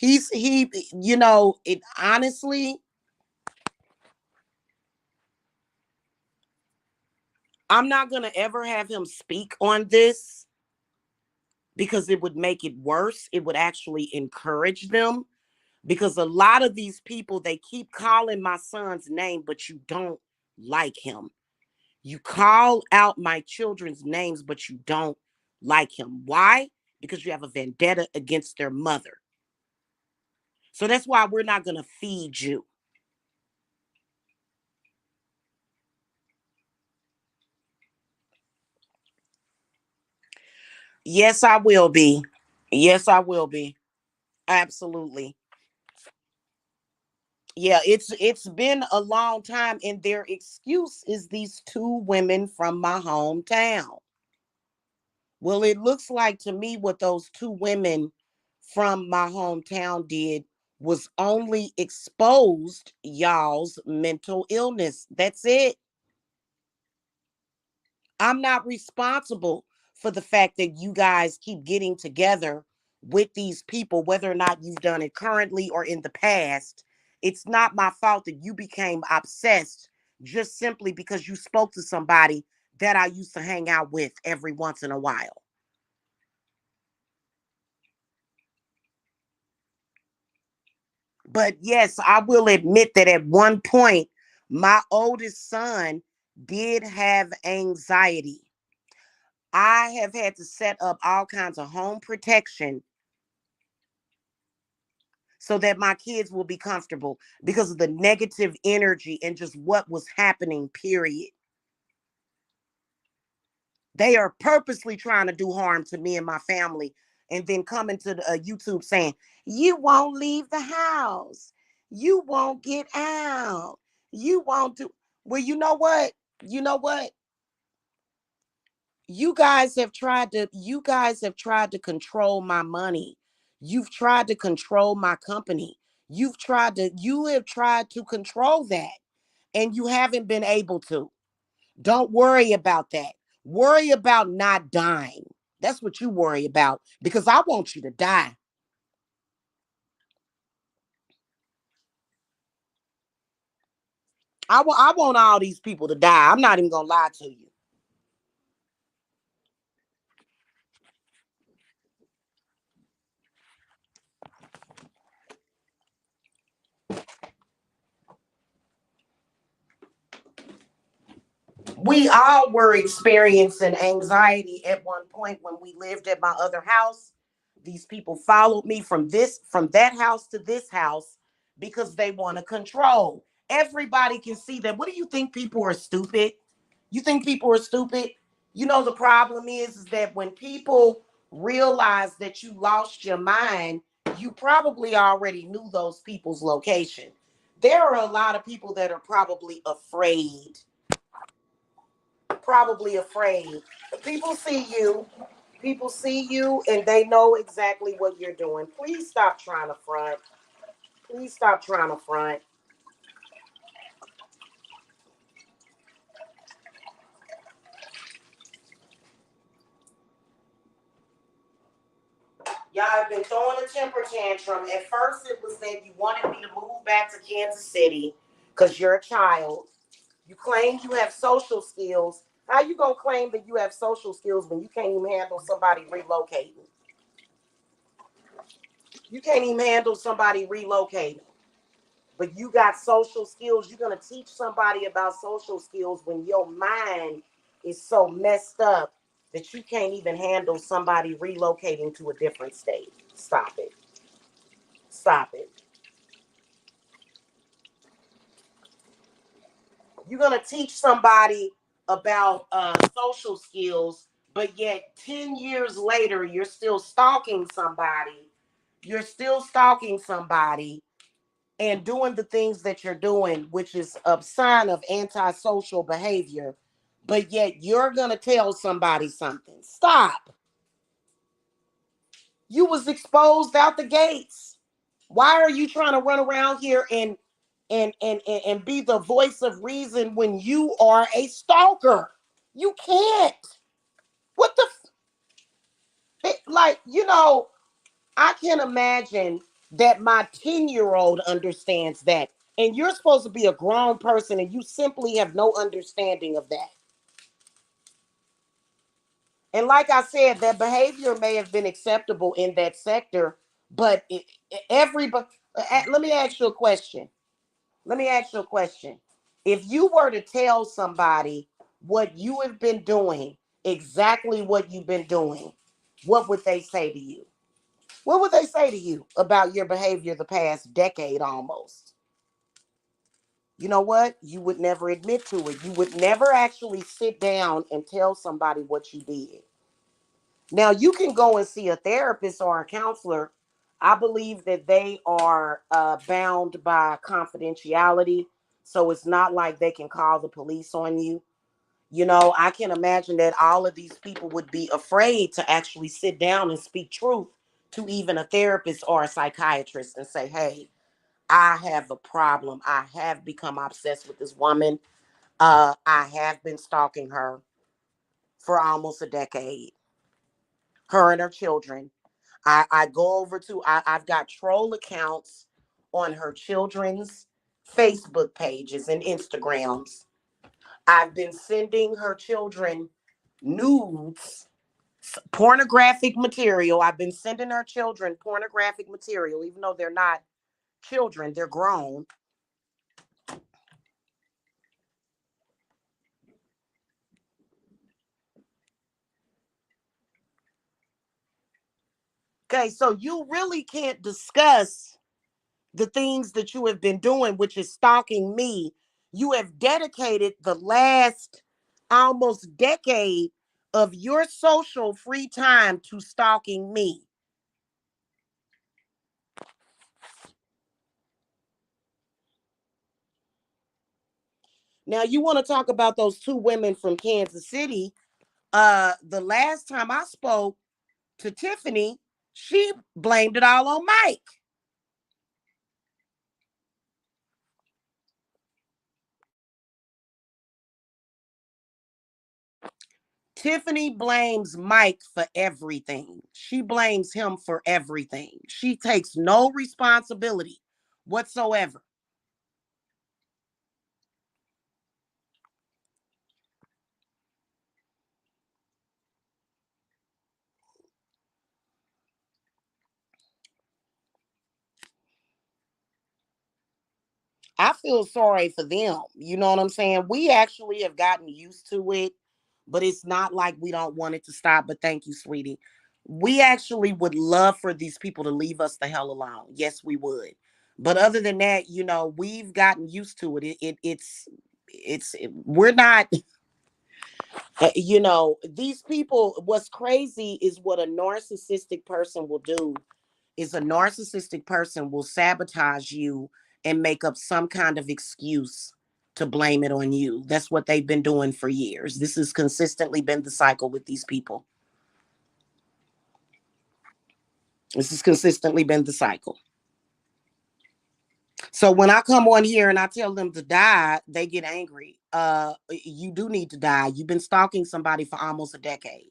It honestly, I'm not going to ever have him speak on this because it would make it worse. It would actually encourage them because a lot of these people, they keep calling my son's name, but you don't like him. You call out my children's names, but you don't like him. Why? Because you have a vendetta against their mother. So that's why we're not going to feed you. Yes, I will be. Yes, I will be. Absolutely. Yeah, it's been a long time, and their excuse is these two women from my hometown. Well, it looks like to me what those two women from my hometown did was only exposed y'all's mental illness. That's it. I'm not responsible for the fact that you guys keep getting together with these people, whether or not you've done it currently or in the past. It's not my fault that you became obsessed just simply because you spoke to somebody that I used to hang out with every once in a while. But yes, I will admit that at one point, my oldest son did have anxiety. I have had to set up all kinds of home protection so that my kids will be comfortable because of the negative energy and just what was happening, period. They are purposely trying to do harm to me and my family and then coming to YouTube saying, you won't leave the house. You won't get out. You won't do. Well, you know what? You know what? You guys have tried to control my money. You've tried to control my company. You have tried to control that, and you haven't been able to. Don't worry about that. Worry about not dying. That's what you worry about, because I want you to die. I want all these people to die. I'm not even gonna lie to you. We all were experiencing anxiety at one point when we lived at my other house. These people followed me from that house to this house because they want to control. Everybody can see that. What do you think, people are stupid? You think people are stupid? You know, the problem is that when people realize that you lost your mind, you probably already knew those people's location. There are a lot of people that are probably afraid. People see you and they know exactly what you're doing. Please stop trying to front. Please stop trying to front. Y'all have been throwing a temper tantrum. At first, it was that you wanted me to move back to Kansas City because you're a child. You claim you have social skills. How you gonna claim that you have social skills when you can't even handle somebody relocating? You can't even handle somebody relocating. But you got social skills. You're gonna teach somebody about social skills when your mind is so messed up that you can't even handle somebody relocating to a different state. Stop it. Stop it. You're gonna teach somebody about social skills, but yet 10 years later, you're still stalking somebody. You're still stalking somebody and doing the things that you're doing, which is a sign of antisocial behavior, but yet you're gonna tell somebody something. Stop. You was exposed out the gates. Why are you trying to run around here and be the voice of reason when you are a stalker? You can't. What the like, I can imagine that my 10-year-old understands that. And you're supposed to be a grown person and you simply have no understanding of that. And like I said, that behavior may have been acceptable in that sector, but everybody, let me ask you a question. Let me ask you a question. If you were to tell somebody what you have been doing, exactly what you've been doing, what would they say to you? What would they say to you about your behavior the past decade almost? You know what? You would never admit to it. You would never actually sit down and tell somebody what you did. Now, you can go and see a therapist or a counselor. I believe that they are bound by confidentiality. So it's not like they can call the police on you. I can imagine that all of these people would be afraid to actually sit down and speak truth to even a therapist or a psychiatrist and say, hey, I have a problem. I have become obsessed with this woman. I have been stalking her for almost a decade, her and her children. I go over I've got troll accounts on her children's Facebook pages and Instagrams. I've been sending her children nudes, pornographic material. I've been sending her children pornographic material, even though they're not children, they're grown. Okay, so you really can't discuss the things that you have been doing, which is stalking me. You have dedicated the last almost decade of your social free time to stalking me. Now, you want to talk about those two women from Kansas City. The last time I spoke to Tiffany, she blamed it all on Mike. Tiffany blames Mike for everything. She blames him for everything. She takes no responsibility whatsoever. I feel sorry for them. You know what I'm saying? We actually have gotten used to it, but it's not like we don't want it to stop. But thank you, sweetie. We actually would love for these people to leave us the hell alone. Yes, we would. But other than that, we've gotten used to it. We're not, these people, what's crazy is what a narcissistic person will do is a narcissistic person will sabotage you and make up some kind of excuse to blame it on you. That's what they've been doing for years. This has consistently been the cycle with these people. This has consistently been the cycle. So when I come on here and I tell them to die, they get angry. You do need to die. You've been stalking somebody for almost a decade.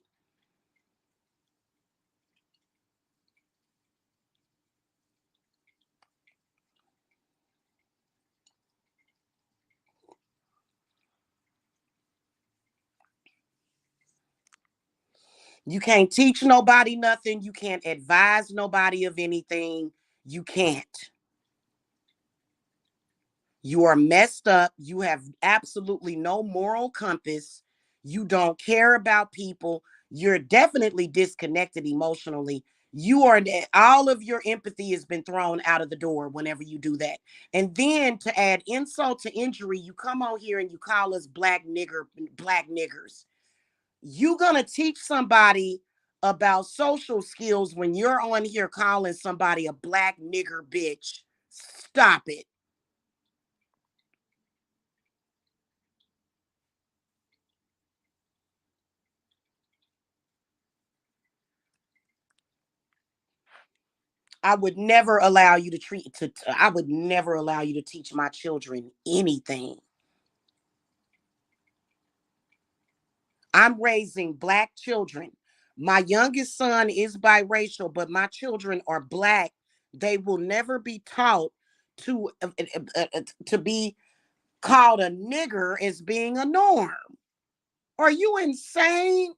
You can't teach nobody nothing. You can't advise nobody of anything. You can't. You are messed up. You have absolutely no moral compass. You don't care about people. You're definitely disconnected emotionally. You are all of your empathy has been thrown out of the door whenever you do that. And then to add insult to injury, you come on here and you call us black niggers. You gonna teach somebody about social skills when you're on here calling somebody a black nigger bitch. Stop it. I would never allow you to I would never allow you to teach my children anything. I'm raising black children. My youngest son is biracial, but my children are black. They will never be taught to be called a nigger as being a norm. Are you insane?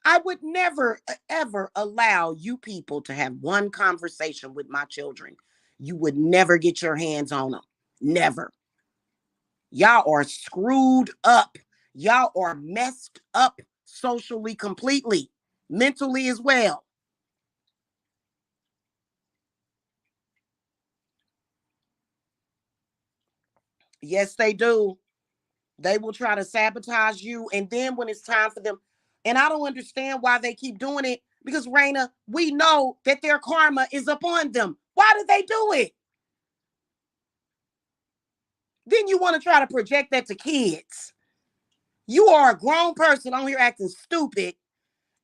I would never ever allow you people to have one conversation with my children. You would never get your hands on them. Never. Y'all are screwed up. Y'all are messed up socially completely, mentally as well. Yes, they do. They will try to sabotage you. And then when it's time for them, and I don't understand why they keep doing it because, Raina, we know that their karma is upon them. Why do they do it? Then you want to try to project that to kids. You are a grown person on here acting stupid,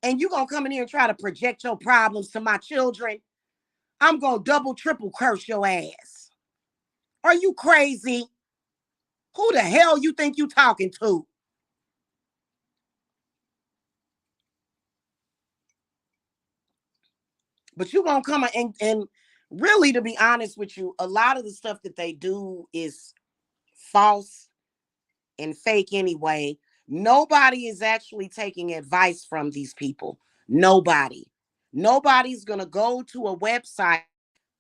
and you gonna come in here and try to project your problems to my children. I'm gonna double, triple curse your ass. Are you crazy? Who the hell you think you talking to? But you gonna come and really, to be honest with you, a lot of the stuff that they do is false and fake anyway. Nobody is actually taking advice from these people. Nobody. Nobody's gonna go to a website,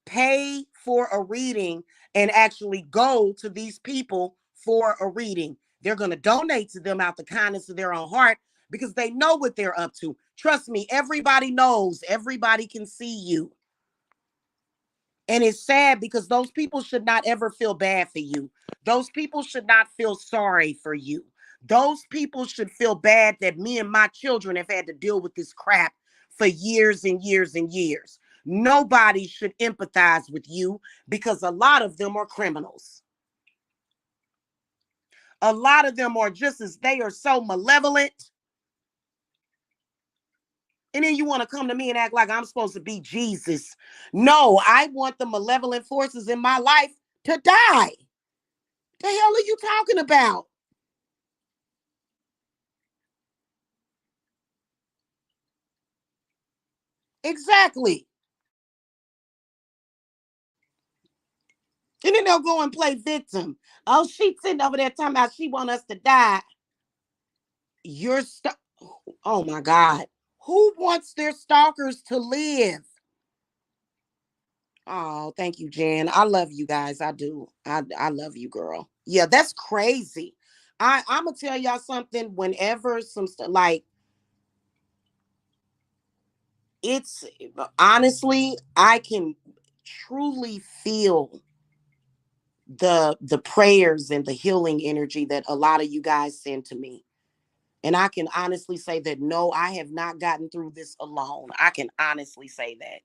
pay for a reading, and actually go to these people for a reading. They're going to donate to them out the kindness of their own heart because they know what they're up to. Trust me, everybody knows, everybody can see you. And it's sad because those people should not ever feel bad for you. Those people should not feel sorry for you. Those people should feel bad that me and my children have had to deal with this crap for years and years and years. Nobody should empathize with you because a lot of them are criminals. A lot of them are just as they are so malevolent. And then you want to come to me and act like I'm supposed to be Jesus. No, I want the malevolent forces in my life to die. The hell are you talking about? Exactly. And then they'll go and play victim. Oh, she's sitting over there talking about she want us to die. You're oh my God. Who wants their stalkers to live? Oh, thank you, Jen. I love you guys. I do. I love you, girl. Yeah, that's crazy. I'm gonna tell y'all something. Whenever some stuff like it's honestly, I can truly feel the prayers and the healing energy that a lot of you guys send to me. And I can honestly say that no, I have not gotten through this alone. I can honestly say that.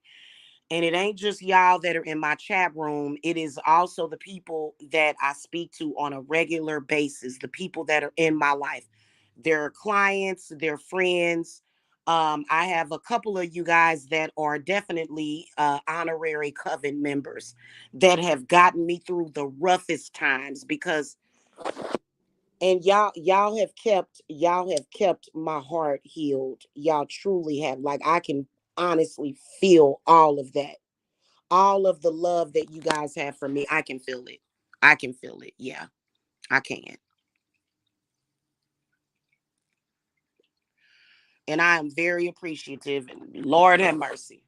And it ain't just y'all that are in my chat room. It is also the people that I speak to on a regular basis, the people that are in my life. Their clients, their friends. I have a couple of you guys that are definitely honorary coven members that have gotten me through the roughest times because and y'all have kept my heart healed. Y'all truly have. Like I can honestly feel all of that, all of the love that you guys have for me. I can feel it. I can feel it. Yeah, I can. And I am very appreciative. And Lord have mercy.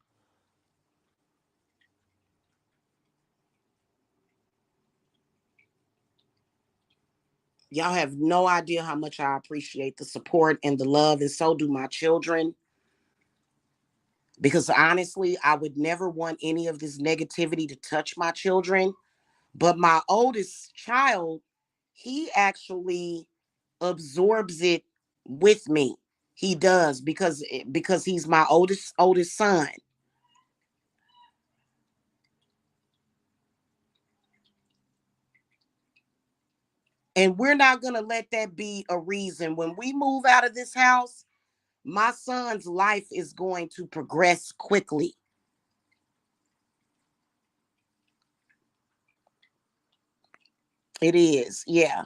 Y'all have no idea how much I appreciate the support and the love, and so do my children. Because honestly, I would never want any of this negativity to touch my children. But my oldest child, he actually absorbs it with me. He does because he's my oldest son. And we're not going to let that be a reason when we move out of this house, my son's life is going to progress quickly. It is. Yeah.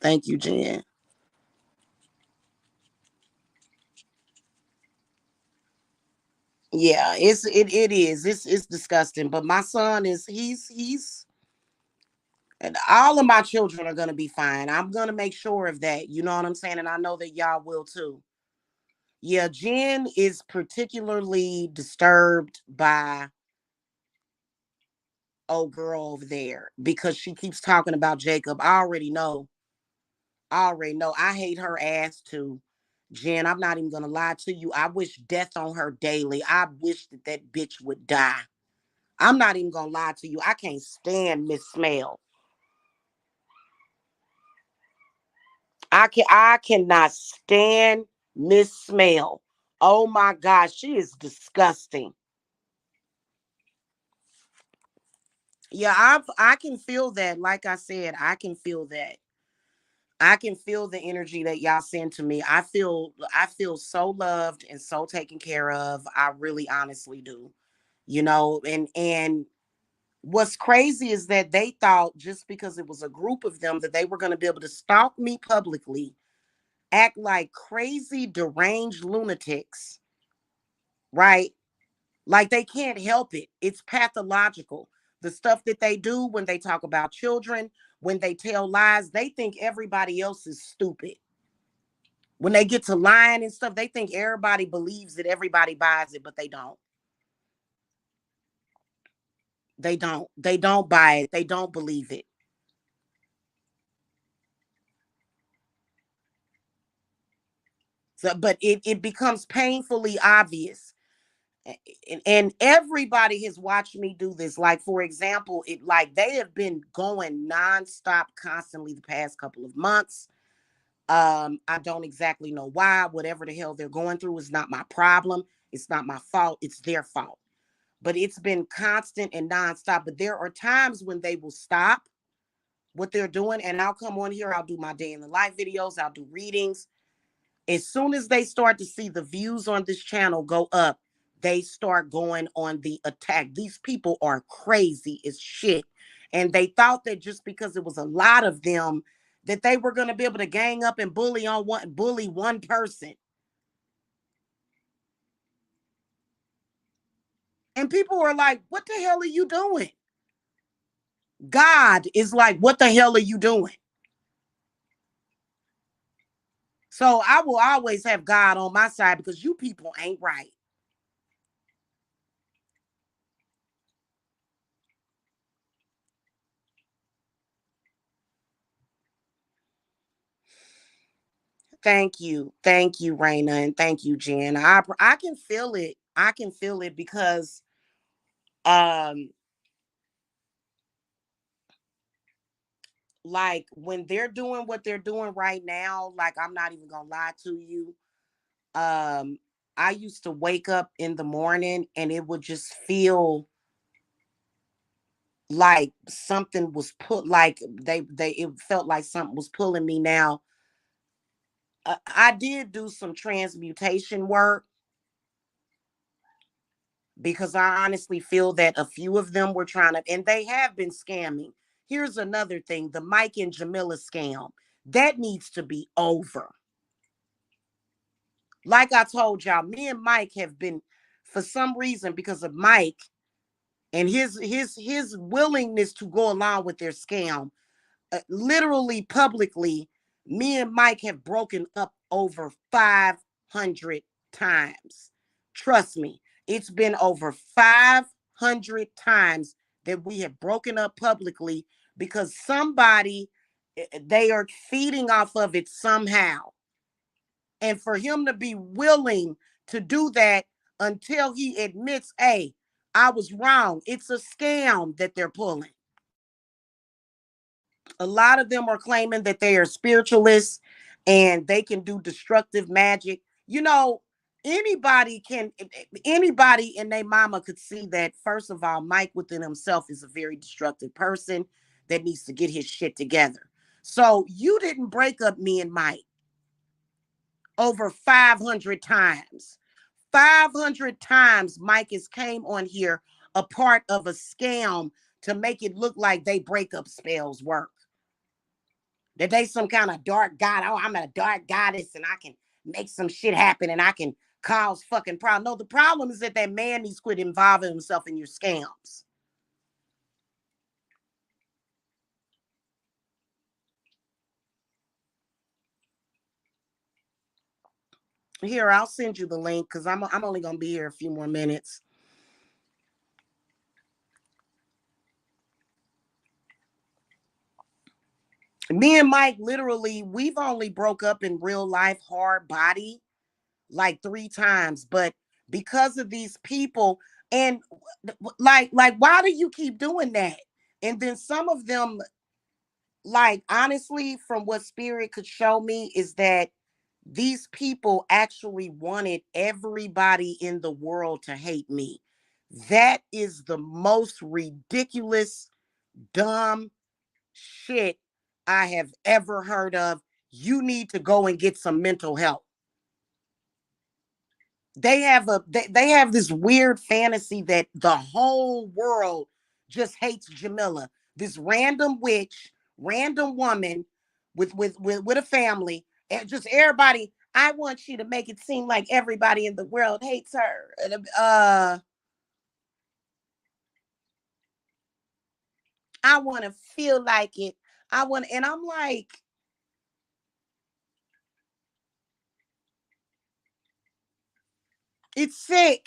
Thank you, Jen. Yeah, it is. It's disgusting. But my son is he's and all of my children are gonna be fine. I'm gonna make sure of that. You know what I'm saying? And I know that y'all will too. Yeah, Jen is particularly disturbed by old girl over there because she keeps talking about Jacob. I already know. I already know. I hate her ass too. Jen, I'm not even gonna lie to you. I wish death on her daily. I wish that that bitch would die. I'm not even gonna lie to you. I can't stand Miss Smell. I cannot stand Miss Smell. Oh my gosh, she is disgusting. Yeah, I can feel that. Like I said, I can feel that. I can feel the energy that y'all send to me. I feel so loved and so taken care of. I really honestly do. And what's crazy is that they thought just because it was a group of them that they were going to be able to stalk me publicly, act like crazy deranged lunatics, right? Like they can't help it. It's pathological. The stuff that they do when they talk about children, when they tell lies, they think everybody else is stupid. When they get to lying and stuff, they think everybody believes it, everybody buys it, but they don't. They don't. They don't buy it. They don't believe it. So, but it becomes painfully obvious. And everybody has watched me do this. Like, for example, it like they have been going nonstop constantly the past couple of months. I don't exactly know why. Whatever the hell they're going through is not my problem. It's not my fault. It's their fault. But it's been constant and nonstop. But there are times when they will stop what they're doing, and I'll come on here, I'll do my day in the life videos, I'll do readings. As soon as they start to see the views on this channel go up, they start going on the attack. These people are crazy as shit. And they thought that just because it was a lot of them, that they were going to be able to gang up and bully one person. And people are like, what the hell are you doing? God is like, what the hell are you doing? So I will always have God on my side because you people ain't right. Thank you, Raina, and thank you, Jen. I can feel it. I can feel it because um, like when they're doing what they're doing right now, like I'm not even gonna lie to you. Um, I used to wake up in the morning and it would just feel like something was put like they it felt like something was pulling me now. I did do some transmutation work because I honestly feel that a few of them were trying to, and they have been scamming. Here's another thing, the Mike and Jamila scam. That needs to be over. Like I told y'all, me and Mike have been, for some reason, because of Mike and his willingness to go along with their scam, literally publicly, me and Mike have broken up over 500 times. Trust me, it's been over 500 times that we have broken up publicly because somebody, they are feeding off of it somehow. And for him to be willing to do that until he admits, hey, I was wrong. It's a scam that they're pulling. A lot of them are claiming that they are spiritualists and they can do destructive magic. You know, anybody can, anybody and their mama could see that, first of all, Mike within himself is a very destructive person that needs to get his shit together. So you didn't break up me and Mike over 500 times. 500 times Mike has came on here a part of a scam to make it look like they breakup spells work. That they some kind of dark god. Oh, I'm a dark goddess and I can make some shit happen and I can cause fucking problem. No, the problem is that that man needs to quit involving himself in your scams. Here, I'll send you the link because I'm only gonna be here a few more minutes. Me and Mike, literally, we've only broke up in real life hard body like 3 times, but because of these people, and like why do you keep doing that? And then some of them, like honestly, from what spirit could show me, is that these people actually wanted everybody in the world to hate me. That is the most ridiculous, dumb shit I have ever heard of. You need to go and get some mental help. They have this weird fantasy that the whole world just hates Jamila, this random witch, random woman with a family, and just everybody. I want you to make it seem like everybody in the world hates her. I want to feel like it. I want, and I'm like, it's sick.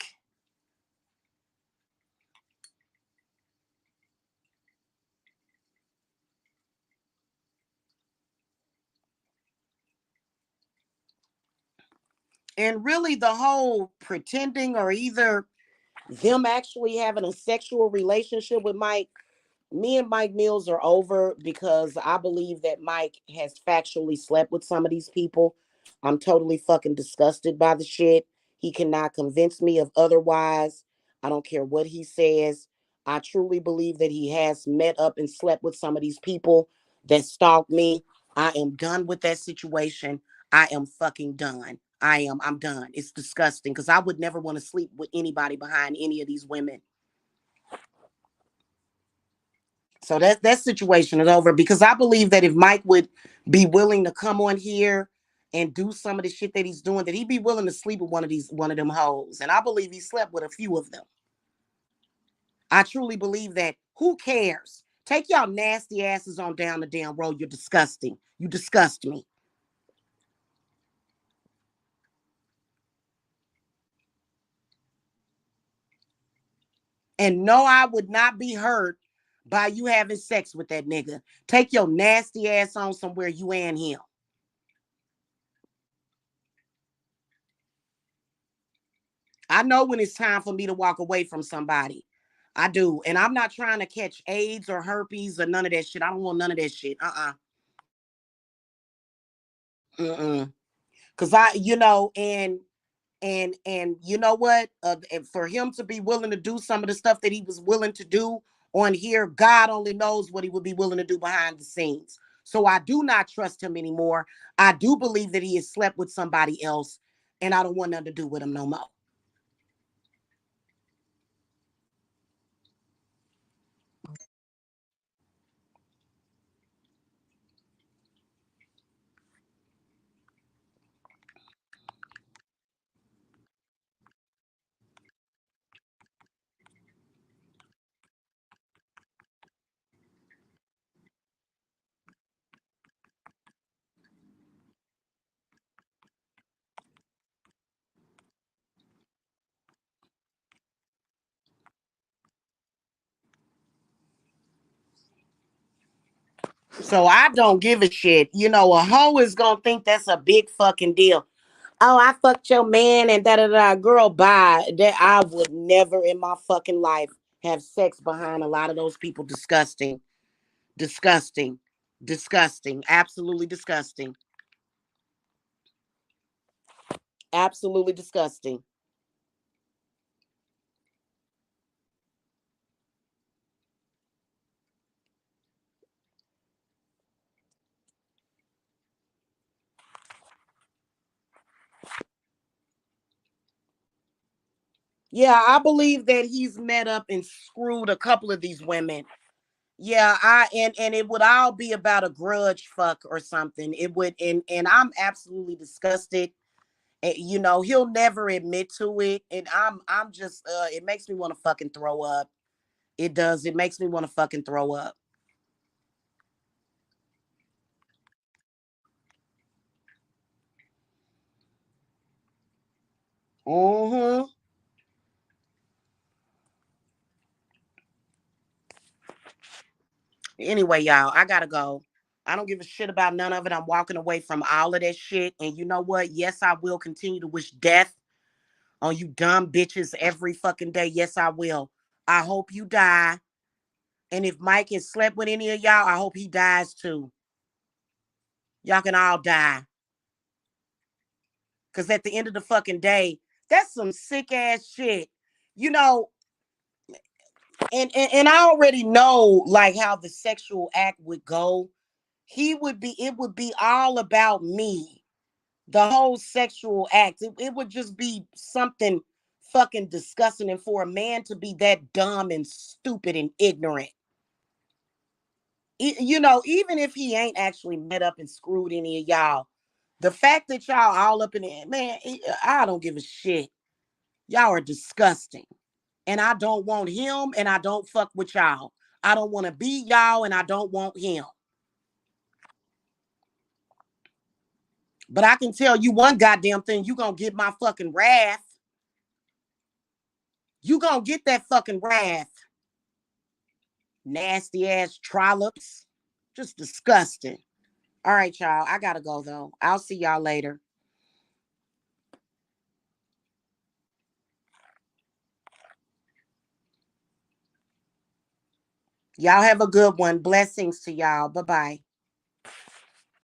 And really, the whole pretending or either them actually having a sexual relationship with Mike, me and Mike Mills are over because I believe that Mike has factually slept with some of these people. I'm totally fucking disgusted by the shit. He cannot convince me of otherwise. I don't care what he says. I truly believe that he has met up and slept with some of these people that stalked me. I am done with that situation. I am fucking done. I'm done. It's disgusting because I would never want to sleep with anybody behind any of these women. So that situation is over because I believe that if Mike would be willing to come on here and do some of the shit that he's doing, that he'd be willing to sleep with one of them hoes. And I believe he slept with a few of them. I truly believe that. Who cares? Take y'all nasty asses on down the damn road. You're disgusting. You disgust me. And no, I would not be hurt by you having sex with that nigga. Take your nasty ass on somewhere, you and him. I know when it's time for me to walk away from somebody. I do. And I'm not trying to catch AIDS or herpes or none of that shit. I don't want none of that shit. Mm-mm. Cause and you know what? And for him to be willing to do some of the stuff that he was willing to do on here, God only knows what he would be willing to do behind the scenes. So I do not trust him anymore. I do believe that he has slept with somebody else, and I don't want nothing to do with him no more. So I don't give a shit. A hoe is gonna think that's a big fucking deal. Oh, I fucked your man and da da da. Girl, bye. That I would never in my fucking life have sex behind a lot of those people. Disgusting. Disgusting. Disgusting. Absolutely disgusting. Absolutely disgusting. Yeah, I believe that he's met up and screwed a couple of these women. Yeah, and it would all be about a grudge fuck or something. It would and I'm absolutely disgusted. He'll never admit to it. And I'm just it makes me want to fucking throw up. It does. It makes me want to fucking throw up. Mm-hmm. Anyway, y'all, I gotta go. I don't give a shit about none of it. I'm walking away from all of that shit. And you know what? Yes, I will continue to wish death on you dumb bitches every fucking day. Yes, I will. I hope you die. And if Mike has slept with any of y'all, I hope he dies too. Y'all can all die. Because at the end of the fucking day, that's some sick ass shit. You know, and I already know like how the sexual act would go. It would be all about me. The whole sexual act. It would just be something fucking disgusting. And for a man to be that dumb and stupid and ignorant, even if he ain't actually met up and screwed any of y'all, the fact that y'all all up in it, man, I don't give a shit. Y'all are disgusting. And I don't want him and I don't fuck with y'all. I don't want to be y'all and I don't want him. But I can tell you one goddamn thing, you gonna get my fucking wrath. You gonna get that fucking wrath. Nasty ass trollops. Just disgusting. All right, y'all. I gotta go though. I'll see y'all later. Y'all have a good one. Blessings to y'all. Bye bye.